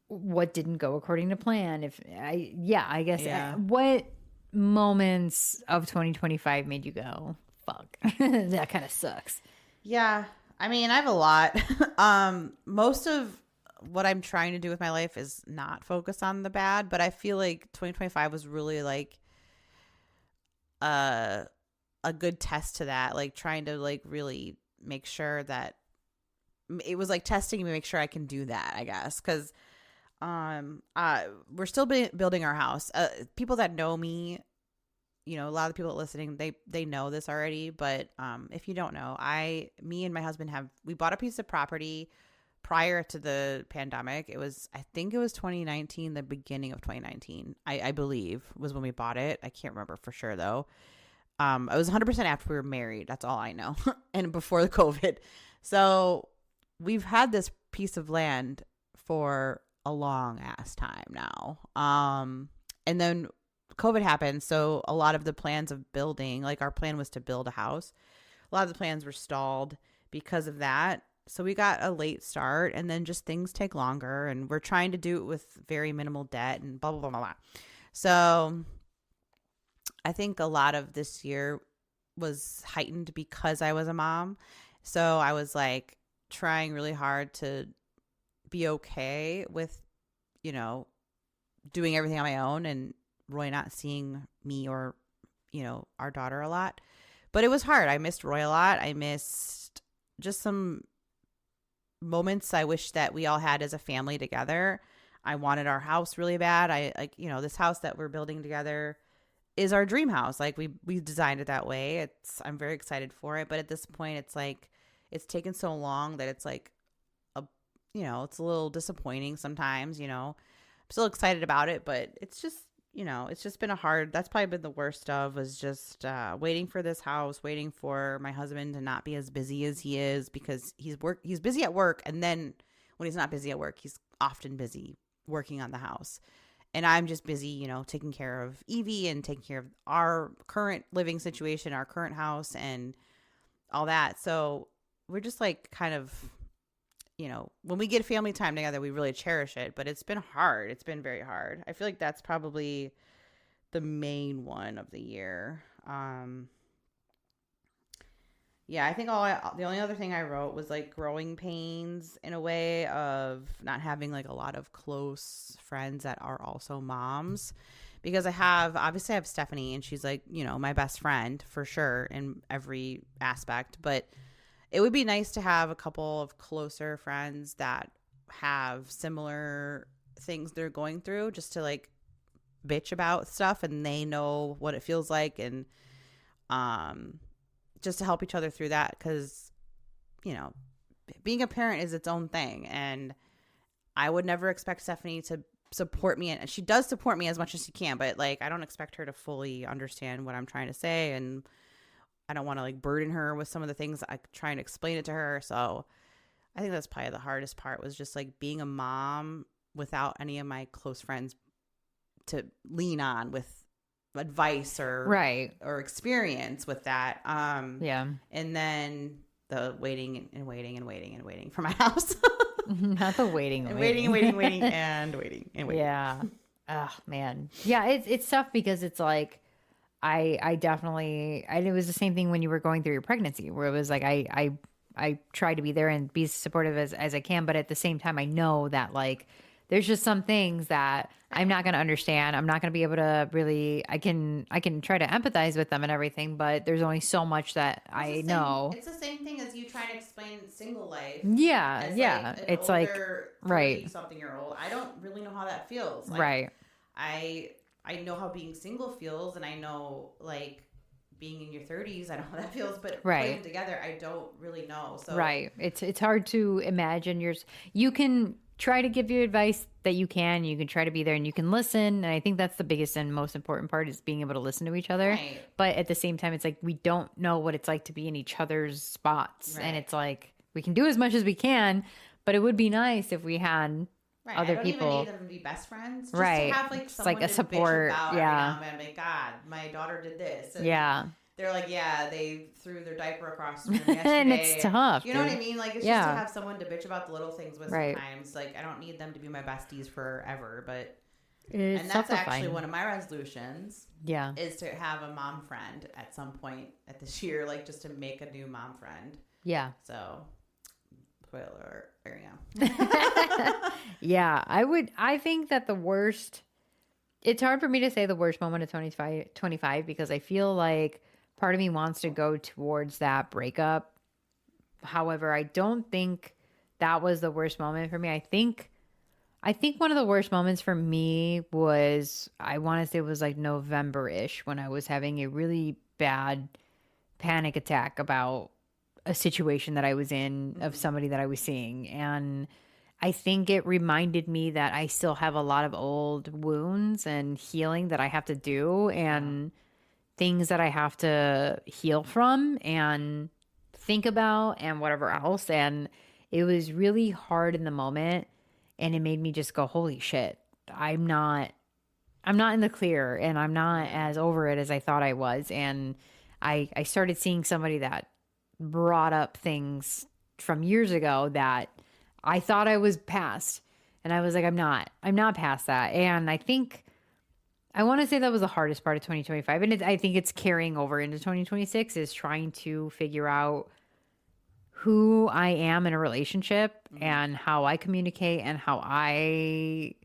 S1: what didn't go according to plan. If I, yeah, I guess
S2: Yeah.
S1: what moments of 2025 made you go, fuck, that kind of sucks.
S2: Yeah. I mean, I have a lot. Most of what I'm trying to do with my life is not focus on the bad, but I feel like 2025 was really like uh, a good test to that, like trying to like really make sure that it was like testing me, make sure I can do that, I guess, because we're still building our house. People that know me, you know, a lot of the people listening, they know this already, but if you don't know, me and my husband we bought a piece of property prior to the pandemic. I think it was 2019, the beginning of 2019, I believe was when we bought it. I can't remember for sure though. It was 100% after we were married. That's all I know. And before the COVID. So we've had this piece of land for a long ass time now. And then COVID happened. So a lot of the plans of building, like our plan was to build a house. A lot of the plans were stalled because of that. So we got a late start, and then just things take longer, and we're trying to do it with very minimal debt and blah, blah, blah, blah, blah. So I think a lot of this year was heightened because I was a mom. So I was like trying really hard to be okay with, you know, doing everything on my own and Roy not seeing me or, you know, our daughter a lot. But it was hard. I missed Roy a lot. I missed just some moments I wish that we all had as a family together. I wanted our house really bad. You know, this house that we're building together is our dream house. Like we designed it that way. I'm very excited for it. But at this point, it's like, it's taken so long that it's like, it's a little disappointing sometimes, you know. I'm still excited about it, but it's just, you know, it's just been that's probably been the worst of, was just waiting for this house, waiting for my husband to not be as busy as he is, because he's busy at work. And then when he's not busy at work, he's often busy working on the house. And I'm just busy, you know, taking care of Evie and taking care of our current living situation, our current house and all that. So we're just like kind of, you know, when we get family time together, we really cherish it, but it's been hard. It's been very hard. I feel like that's probably the main one of the year. Yeah, I think the only other thing I wrote was like growing pains, in a way of not having like a lot of close friends that are also moms, because obviously I have Stephanie, and she's like, you know, my best friend for sure in every aspect, but it would be nice to have a couple of closer friends that have similar things they're going through, just to like bitch about stuff, and they know what it feels like, and just to help each other through that, because, you know, being a parent is its own thing, and I would never expect Stephanie to support me, and she does support me as much as she can, but like I don't expect her to fully understand what I'm trying to say, and I don't want to like burden her with some of the things I try and explain it to her. So I think that's probably the hardest part, was just like being a mom without any of my close friends to lean on with advice or experience with that.
S1: Yeah.
S2: And then the waiting and waiting and waiting and waiting for my house.
S1: Not the waiting
S2: and waiting and waiting, waiting and waiting and waiting.
S1: Yeah. Oh man. Yeah, it's tough, because it's like I definitely, and it was the same thing when you were going through your pregnancy, where it was like I try to be there and be supportive as I can, but at the same time I know that like there's just some things that I'm not going to understand. I'm not going to be able to really, I can try to empathize with them and everything, but there's only so much that I know.
S2: It's the same thing as you trying to explain single life.
S1: Yeah. Yeah.
S2: Like
S1: it's like, right.
S2: Something year old. I don't really know how that feels. Like,
S1: right.
S2: I know how being single feels, and I know like being in your 30s, I know how that feels, but putting them together, I don't really know. So
S1: it's hard to imagine you can try to give you advice that you can try to be there and you can listen, and I think that's the biggest and most important part, is being able to listen to each other.
S2: Right.
S1: But at the same time, it's like we don't know what it's like to be in each other's spots, and it's like we can do as much as we can, but it would be nice if we had other people.
S2: I don't even need them to be best friends. Just
S1: right.
S2: to have like
S1: it's
S2: someone
S1: like a
S2: to
S1: support.
S2: bitch about
S1: yeah.
S2: every now and then. Like, God, my daughter did this.
S1: And, yeah.
S2: they're like, yeah, they threw their diaper across the room yesterday.
S1: And it's tough.
S2: You know what I mean? Like, it's just to have someone to bitch about the little things with sometimes. Like, I don't need them to be my besties forever, but... And that's actually one of my resolutions. Yeah. Is to have a mom friend at some point at this year, like, just to make a new mom friend. Yeah. So, spoiler, there you go.
S1: Yeah, I think that the worst... It's hard for me to say the worst moment of 25 because I feel like part of me wants to go towards that breakup. However, I don't think that was the worst moment for me. I think one of the worst moments for me was, I want to say it was like November-ish, when I was having a really bad panic attack about a situation that I was in of somebody that I was seeing. And I think it reminded me that I still have a lot of old wounds and healing that I have to do, and things that I have to heal from and think about and whatever else. And it was really hard in the moment, and it made me just go, holy shit, I'm not in the clear, and I'm not as over it as I thought I was. And I started seeing somebody that brought up things from years ago that I thought I was past, and I was like, I'm not past that. And I think, I want to say that was the hardest part of 2025. And I think it's carrying over into 2026, is trying to figure out who I am in a relationship and how I communicate and how I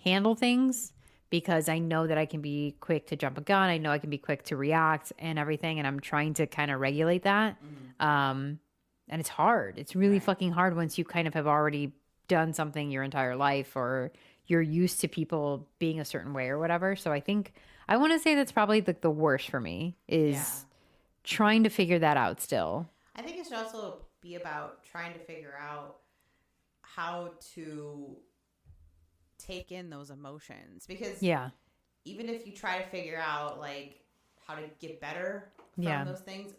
S1: handle things, because I know that I can be quick to jump a gun. I know I can be quick to react and everything. And I'm trying to kind of regulate that. And it's hard. It's really fucking hard once you kind of have already done something your entire life, or you're used to people being a certain way or whatever. So I think, I want to say that's probably the worst for me, is trying to figure that out still.
S2: I think it should also be about trying to figure out how to take in those emotions. Because even if you try to figure out, like, how to get better from those things,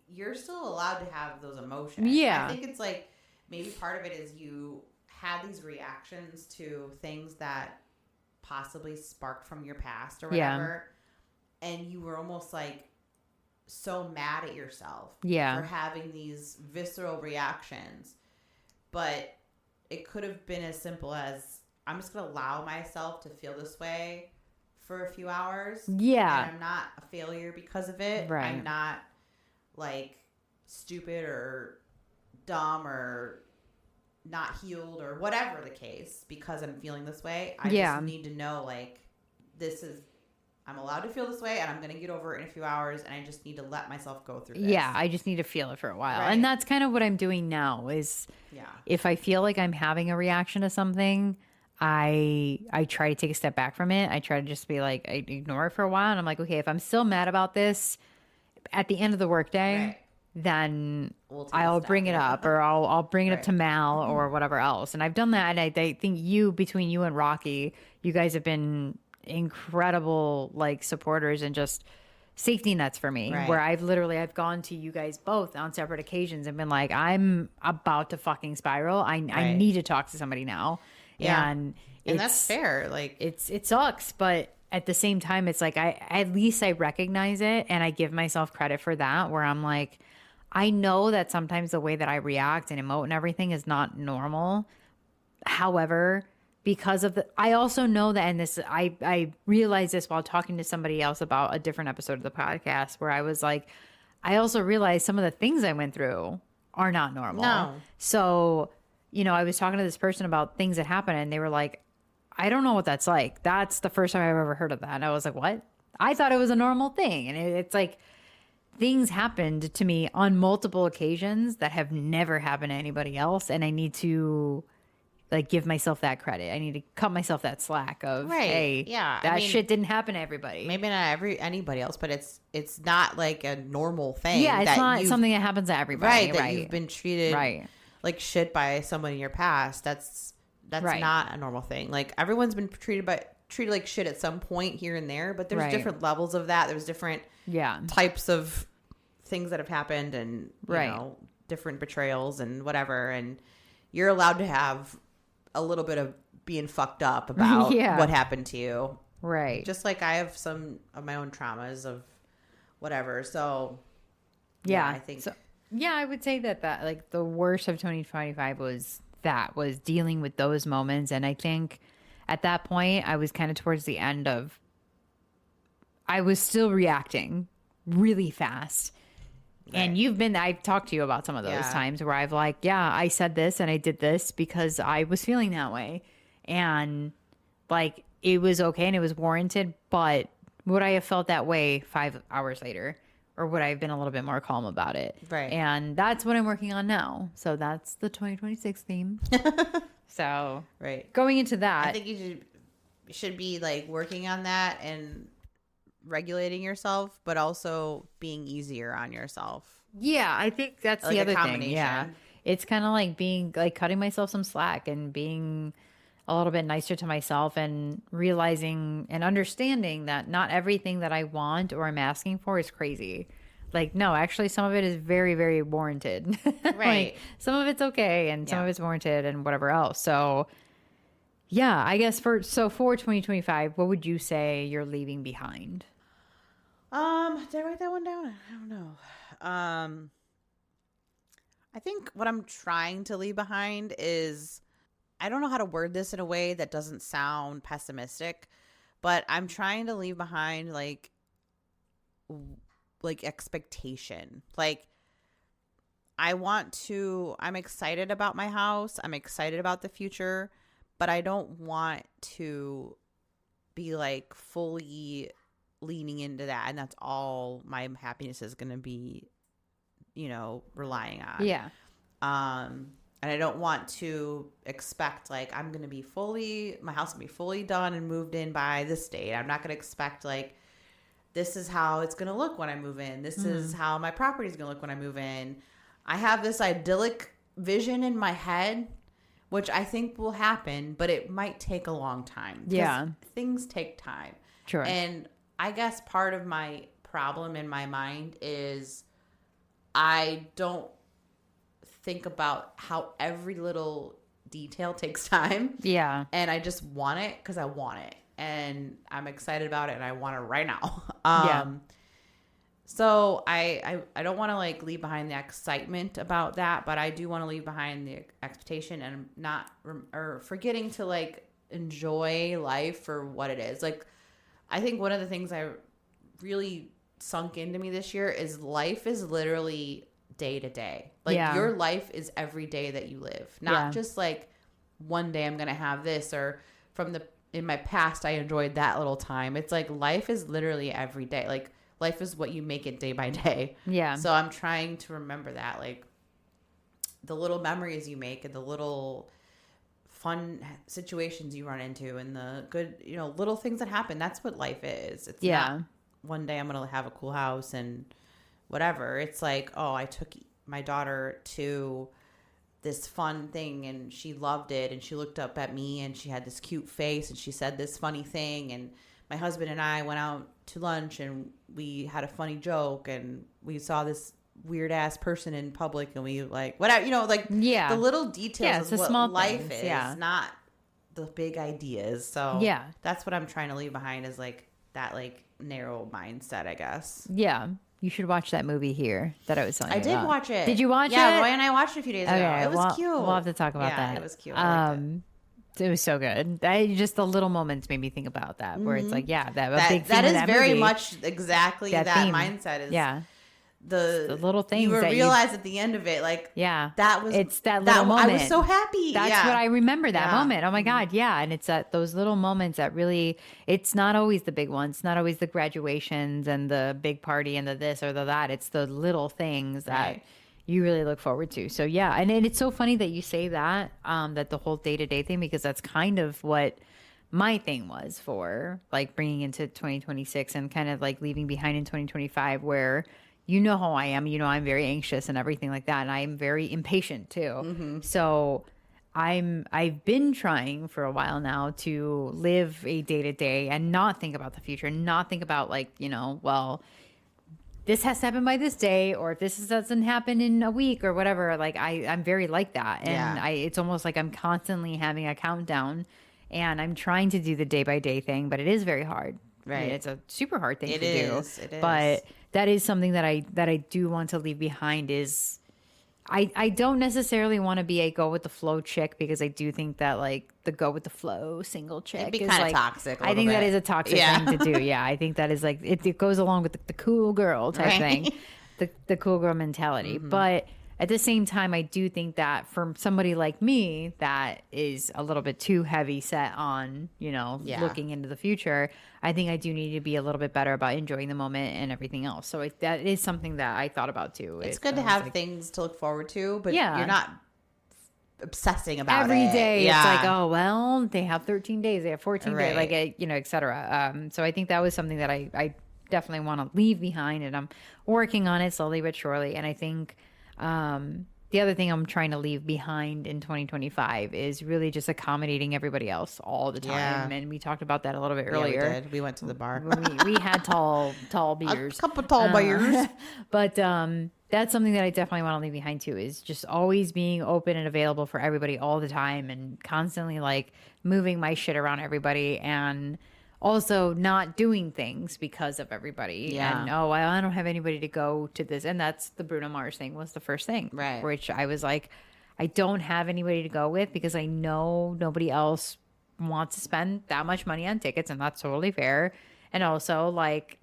S2: you're still allowed to have those emotions. I think it's like, maybe part of it is you had these reactions to things that possibly sparked from your past or whatever. And you were almost like so mad at yourself for having these visceral reactions. But it could have been as simple as, I'm just going to allow myself to feel this way for a few hours. Yeah. And I'm not a failure because of it. Right. I'm not like stupid or dumb or not healed or whatever the case because I'm feeling this way. I just need to know, like, I'm allowed to feel this way, and I'm going to get over it in a few hours, and I just need to let myself go through this. Yeah,
S1: I just need to feel it for a while. Right. And that's kind of what I'm doing now, is if I feel like I'm having a reaction to something, I try to take a step back from it. I try to just be like, I ignore it for a while, and I'm like, okay, if I'm still mad about this at the end of the workday, then I'll bring it up, or I'll bring it up to Mal or whatever else. And I've done that. And I think between you and Rocky, you guys have been incredible, like, supporters and just safety nets for me, where I've gone to you guys both on separate occasions and been like, I'm about to fucking spiral. I need to talk to somebody now. And
S2: that's fair. Like,
S1: it sucks, but at the same time, it's like, at least I recognize it, and I give myself credit for that, where I'm like, I know that sometimes the way that I react and emote and everything is not normal. However, because of I also know that, and this, I realized this while talking to somebody else about a different episode of the podcast, where I was like, I also realized some of the things I went through are not normal. No. So, I was talking to this person about things that happened, and they were like, I don't know what that's like. That's the first time I've ever heard of that. And I was like, what? I thought it was a normal thing. And it's like, things happened to me on multiple occasions that have never happened to anybody else. And I need to, like, give myself that credit. I need to cut myself that slack of, hey, that shit didn't happen to everybody.
S2: Maybe not anybody else, but it's not like a normal thing.
S1: Yeah, it's not something that happens to everybody.
S2: Right, that you've been treated like shit by someone in your past. That's not a normal thing. Like, everyone's been treated like shit at some point here and there, but there's different levels of that. There's different types of things that have happened, and you know, different betrayals and whatever. And you're allowed to have a little bit of being fucked up about what happened to you. Right. Just like I have some of my own traumas of whatever. So yeah,
S1: Yeah.
S2: I think
S1: So yeah, I would say that like the worst of 2025 was dealing with those moments. And I think at that point I was kind of towards the end of I was still reacting really fast.
S2: right.
S1: And I've talked to you about some of those
S2: Yeah.
S1: times where I've like, yeah, I said this and I did this because I was feeling that way. And like, it was okay and it was warranted, but would I have felt that way 5 hours later? Or would I have been a little bit more calm about it?
S2: Right.
S1: And that's what I'm working on now. So that's the 2026 theme. So
S2: Right.
S1: going into
S2: I
S1: that,
S2: think you should be like working on that and regulating yourself, but also being easier on yourself.
S1: yeah, I think that's
S2: Like
S1: the
S2: a
S1: other thing.
S2: combination.
S1: Yeah. It's kind of like being like cutting myself some slack and being a little bit nicer to myself and realizing and understanding that not everything that I want or I'm asking for is crazy. Like, no, actually, some of it is very, very warranted.
S2: Right.
S1: Like, some of it's okay and some
S2: Yeah.
S1: of it's warranted and whatever else. So, yeah, I guess for 2025, what would you say you're leaving behind?
S2: Did I write that one down? I don't know. I think what I'm trying to leave behind is I don't know how to word this in a way that doesn't sound pessimistic, but I'm trying to leave behind like expectation. Like I'm excited about my house. I'm excited about the future, but I don't want to be like fully leaning into that. And that's all my happiness is going to be, relying on.
S1: Yeah.
S2: And I don't want to expect like my house will be fully done and moved in by this date. I'm not going to expect like, this is how it's going to look when I move in. This is how my property is going to look when I move in. I have this idyllic vision in my head, which I think will happen, but it might take a long time.
S1: Yeah.
S2: Things take time.
S1: Sure.
S2: And I guess part of my problem in my mind is I don't think about how every little detail takes time.
S1: Yeah.
S2: And I just want it because I want it. And I'm excited about it and I want it right now.
S1: Yeah.
S2: So I don't want to like leave behind the excitement about that, but I do want to leave behind the expectation and not or forgetting to like enjoy life for what it is. Like I think one of the things I really sunk into me this year is life is literally day to day. Like your life is every day that you live, not just like one day I'm going to have this or in my past I enjoyed that little time. It's like life is literally every day. Like life is what you make it day by day.
S1: Yeah.
S2: So I'm trying to remember that, like the little memories you make and the little fun situations you run into and the good, little things that happen. That's what life is. It's not one day I'm going to have a cool house and whatever. It's like, oh, I took my daughter to this fun thing and she loved it and she looked up at me and she had this cute face and she said this funny thing and my husband and I went out to lunch and we had a funny joke and we saw this weird ass person in public and we like whatever, the little details of what
S1: small
S2: life
S1: things,
S2: is, not the big ideas. So that's what I'm trying to leave behind is like that like narrow mindset, I guess.
S1: Yeah. You should watch that movie here that I was telling you
S2: about. I did watch it.
S1: Did you watch it?
S2: Yeah, Roy and I watched it a few days ago. It was cute.
S1: We'll have to talk about that.
S2: It was cute. I liked it.
S1: It was so good. Just the little moments made me think about that, where it's like, that big theme
S2: that
S1: of
S2: is very
S1: movie,
S2: much exactly that mindset. Is the
S1: little things
S2: you
S1: that
S2: realize at the end of it, like
S1: it's that little moment.
S2: I was so happy.
S1: That's what I remember that moment. Oh my God, and it's those little moments that really. It's not always the big ones. It's not always the graduations and the big party and the this or the that. It's the little things that you really look forward to. So and it's so funny that you say that that the whole day-to-day thing, because that's kind of what my thing was for like bringing into 2026 and kind of like leaving behind in 2025, where how I am, I'm very anxious and everything like that, and I'm very impatient too. So I've been trying for a while now to live a day-to-day and not think about the future, not think about like, well, this has to happen by this day, or if this doesn't happen in a week or whatever. Like I'm very like that. And it's almost like I'm constantly having a countdown and I'm trying to do the day by day thing, but it is very hard I mean,
S2: Right.
S1: it's a super hard thing
S2: It
S1: to do,
S2: is. It is.
S1: but that is something that I do want to leave behind is I don't necessarily want to be a go with the flow chick because I do think that like the go with the flow single
S2: It'd
S1: chick
S2: be
S1: is
S2: kind of
S1: like
S2: toxic a
S1: I
S2: little
S1: think that
S2: bit.
S1: is a toxic
S2: Yeah.
S1: thing to do. Yeah, I think that is like it goes along with the cool girl type thing,
S2: Right.
S1: the cool girl mentality. But at the same time, I do think that for somebody like me that is a little bit too heavy set on,
S2: Yeah.
S1: looking into the future, I think I do need to be a little bit better about enjoying the moment and everything else. So that is something that I thought about too.
S2: It's good to
S1: I was
S2: have
S1: like,
S2: things to look forward to, but you're
S1: yeah,
S2: not obsessing about
S1: every
S2: it.
S1: day it's like,
S2: Yeah.
S1: oh well, they have 13 days, they have 14 days, like
S2: Right.
S1: etc. So I think that was something that I definitely want to leave behind, and I'm working on it slowly but surely. And I think the other thing I'm trying to leave behind in 2025 is really just accommodating everybody else all the time.
S2: Yeah.
S1: And we talked about that a little bit
S2: Yeah, we
S1: earlier
S2: did. We went to the bar.
S1: when we had tall
S2: A
S1: beers.
S2: couple tall beers.
S1: But that's something that I definitely want to leave behind too, is just always being open and available for everybody all the time and constantly like moving my shit around everybody and also not doing things because of everybody.
S2: Yeah.
S1: And oh, I don't have anybody to go to this. And that's the Bruno Mars thing was the first thing.
S2: Right.
S1: Which I was like, I don't have anybody to go with because I know nobody else wants to spend that much money on tickets, and that's totally fair. And also like,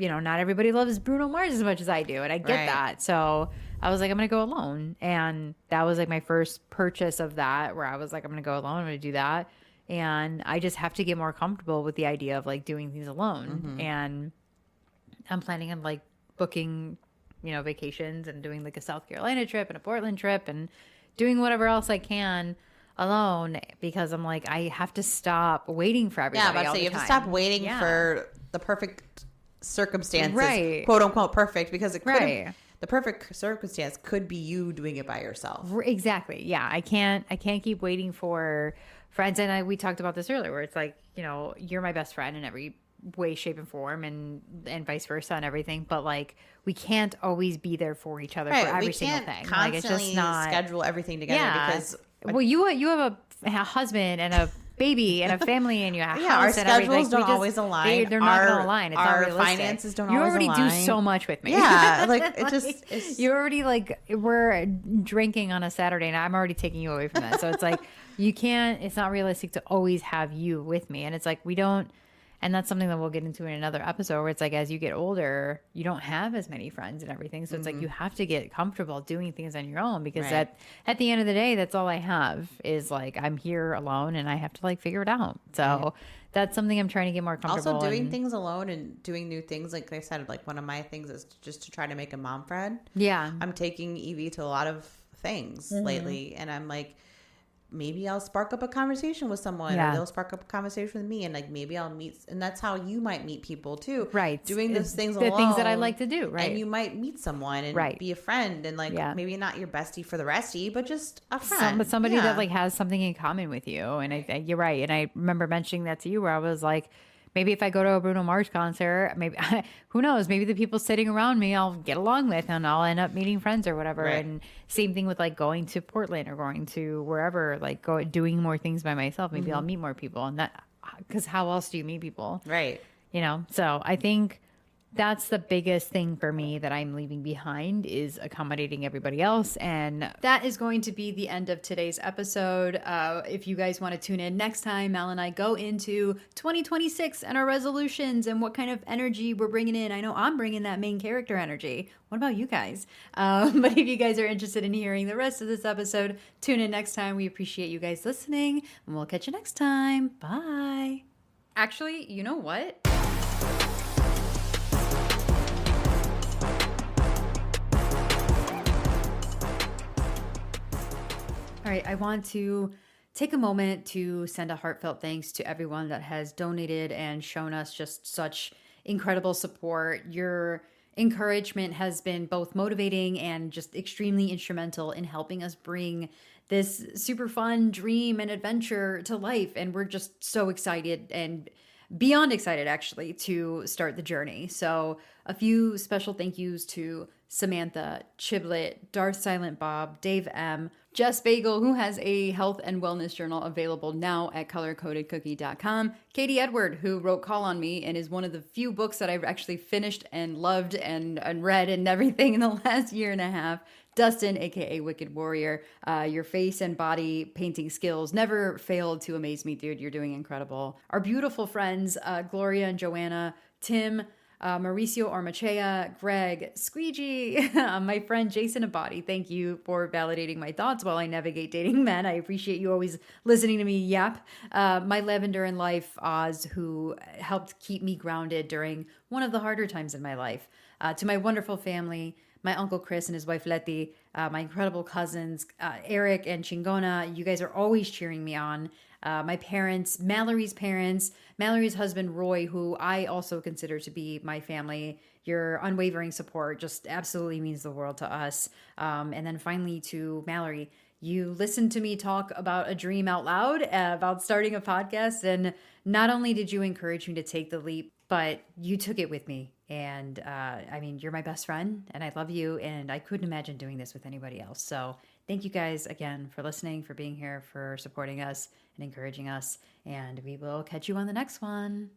S1: not everybody loves Bruno Mars as much as I do, and I get
S2: Right.
S1: that. So I was like, I'm gonna go alone, and that was like my first purchase of that, where I was like, I'm gonna go alone, I'm gonna do that, and I just have to get more comfortable with the idea of like doing things alone. And I'm planning on like booking, vacations and doing like a South Carolina trip and a Portland trip and doing whatever else I can alone because I'm like, I have to stop waiting for everybody.
S2: Yeah, but
S1: all
S2: so
S1: the
S2: you have to
S1: time.
S2: stop waiting
S1: Yeah.
S2: for the perfect circumstances,
S1: Right.
S2: quote unquote perfect, because it could
S1: Right.
S2: the perfect circumstance could be you doing it by yourself.
S1: Exactly. Yeah. I can't keep waiting for friends. And we talked about this earlier where it's like, you're my best friend in every way, shape, and form and vice versa and everything. But like, we can't always be there for each other
S2: Right.
S1: for every
S2: We
S1: single
S2: can't
S1: thing.
S2: constantly
S1: Like, it's just not
S2: schedule everything together because
S1: well, you have a husband and a baby and a family and you have a
S2: yeah, our
S1: house and everything.
S2: schedules don't
S1: We just-
S2: always align.
S1: They're not going to align. It's not
S2: our
S1: realistic.
S2: finances don't
S1: You
S2: always
S1: already
S2: align.
S1: do so much with me.
S2: Yeah, like it
S1: Like,
S2: just it's,
S1: you already like we're drinking on a Saturday and I'm already taking you away from that. So it's like you can't. It's not realistic to always have you with me. And it's like we don't. And that's something that we'll get into in another episode where it's like as you get older, you don't have as many friends and everything. So it's like you have to get comfortable doing things on your own because
S2: Right.
S1: at the end of the day, that's all I have is like I'm here alone and I have to like figure it out. So that's something I'm trying to get more comfortable.
S2: also doing
S1: and-
S2: things alone and doing new things. Like I said, like one of my things is just to try to make a mom friend.
S1: Yeah.
S2: I'm taking Evie to a lot of things lately, and I'm like, maybe I'll spark up a conversation with someone,
S1: Yeah.
S2: or they'll spark up a conversation with me, and like maybe I'll meet, and that's how you might meet people too,
S1: Right.
S2: Doing those things
S1: the
S2: alone,
S1: things that I like to do. Right.
S2: And you might meet someone and
S1: Right.
S2: be a friend, and like
S1: Yeah.
S2: maybe not your bestie for the restie, but just a friend,
S1: But somebody
S2: Yeah.
S1: that like has something in common with you. And you're right. And I remember mentioning that to you where I was like, maybe if I go to a Bruno Mars concert, maybe who knows, maybe the people sitting around me I'll get along with and I'll end up meeting friends or whatever.
S2: Right.
S1: And same thing with like going to Portland or going to wherever, like doing more things by myself. Maybe I'll meet more people, and that because how else do you meet people?
S2: right.
S1: So I think that's the biggest thing for me that I'm leaving behind is accommodating everybody else. And that is going to be the end of today's episode. If you guys want to tune in next time, Mal and I go into 2026 and our resolutions and what kind of energy we're bringing in. I know I'm bringing that main character energy. What about you guys? But if you guys are interested in hearing the rest of this episode, tune in next time. We appreciate you guys listening, and we'll catch you next time. Bye. Actually, you know what? All right, I want to take a moment to send a heartfelt thanks to everyone that has donated and shown us just such incredible support. Your encouragement has been both motivating and just extremely instrumental in helping us bring this super fun dream and adventure to life. And we're just so excited and beyond excited actually to start the journey. So a few special thank yous to Samantha, Chiblet, Darth Silent Bob, Dave M, Jess Bagel, who has a health and wellness journal available now at colorcodedcookie.com, Katie Edward, who wrote Call on Me and is one of the few books that I've actually finished and loved and read and everything in the last year and a half, Dustin, aka Wicked Warrior, your face and body painting skills never failed to amaze me, dude. You're doing incredible. Our beautiful friends, Gloria and Joanna, Tim, Mauricio Ormachea, Greg, Squeegee, my friend Jason Abadi. Thank you for validating my thoughts while I navigate dating men. I appreciate you always listening to me yap. My Lavender in Life, Oz, who helped keep me grounded during one of the harder times in my life. To my wonderful family, my uncle Chris and his wife Letty, my incredible cousins, Eric and Chingona. You guys are always cheering me on. My parents, Mallory's husband, Roy, who I also consider to be my family. Your unwavering support just absolutely means the world to us. And then finally to Mallory, you listened to me talk about a dream out loud, about starting a podcast. And not only did you encourage me to take the leap, but you took it with me. And I mean, you're my best friend and I love you. And I couldn't imagine doing this with anybody else. So thank you guys again for listening, for being here, for supporting us and encouraging us. And we will catch you on the next one.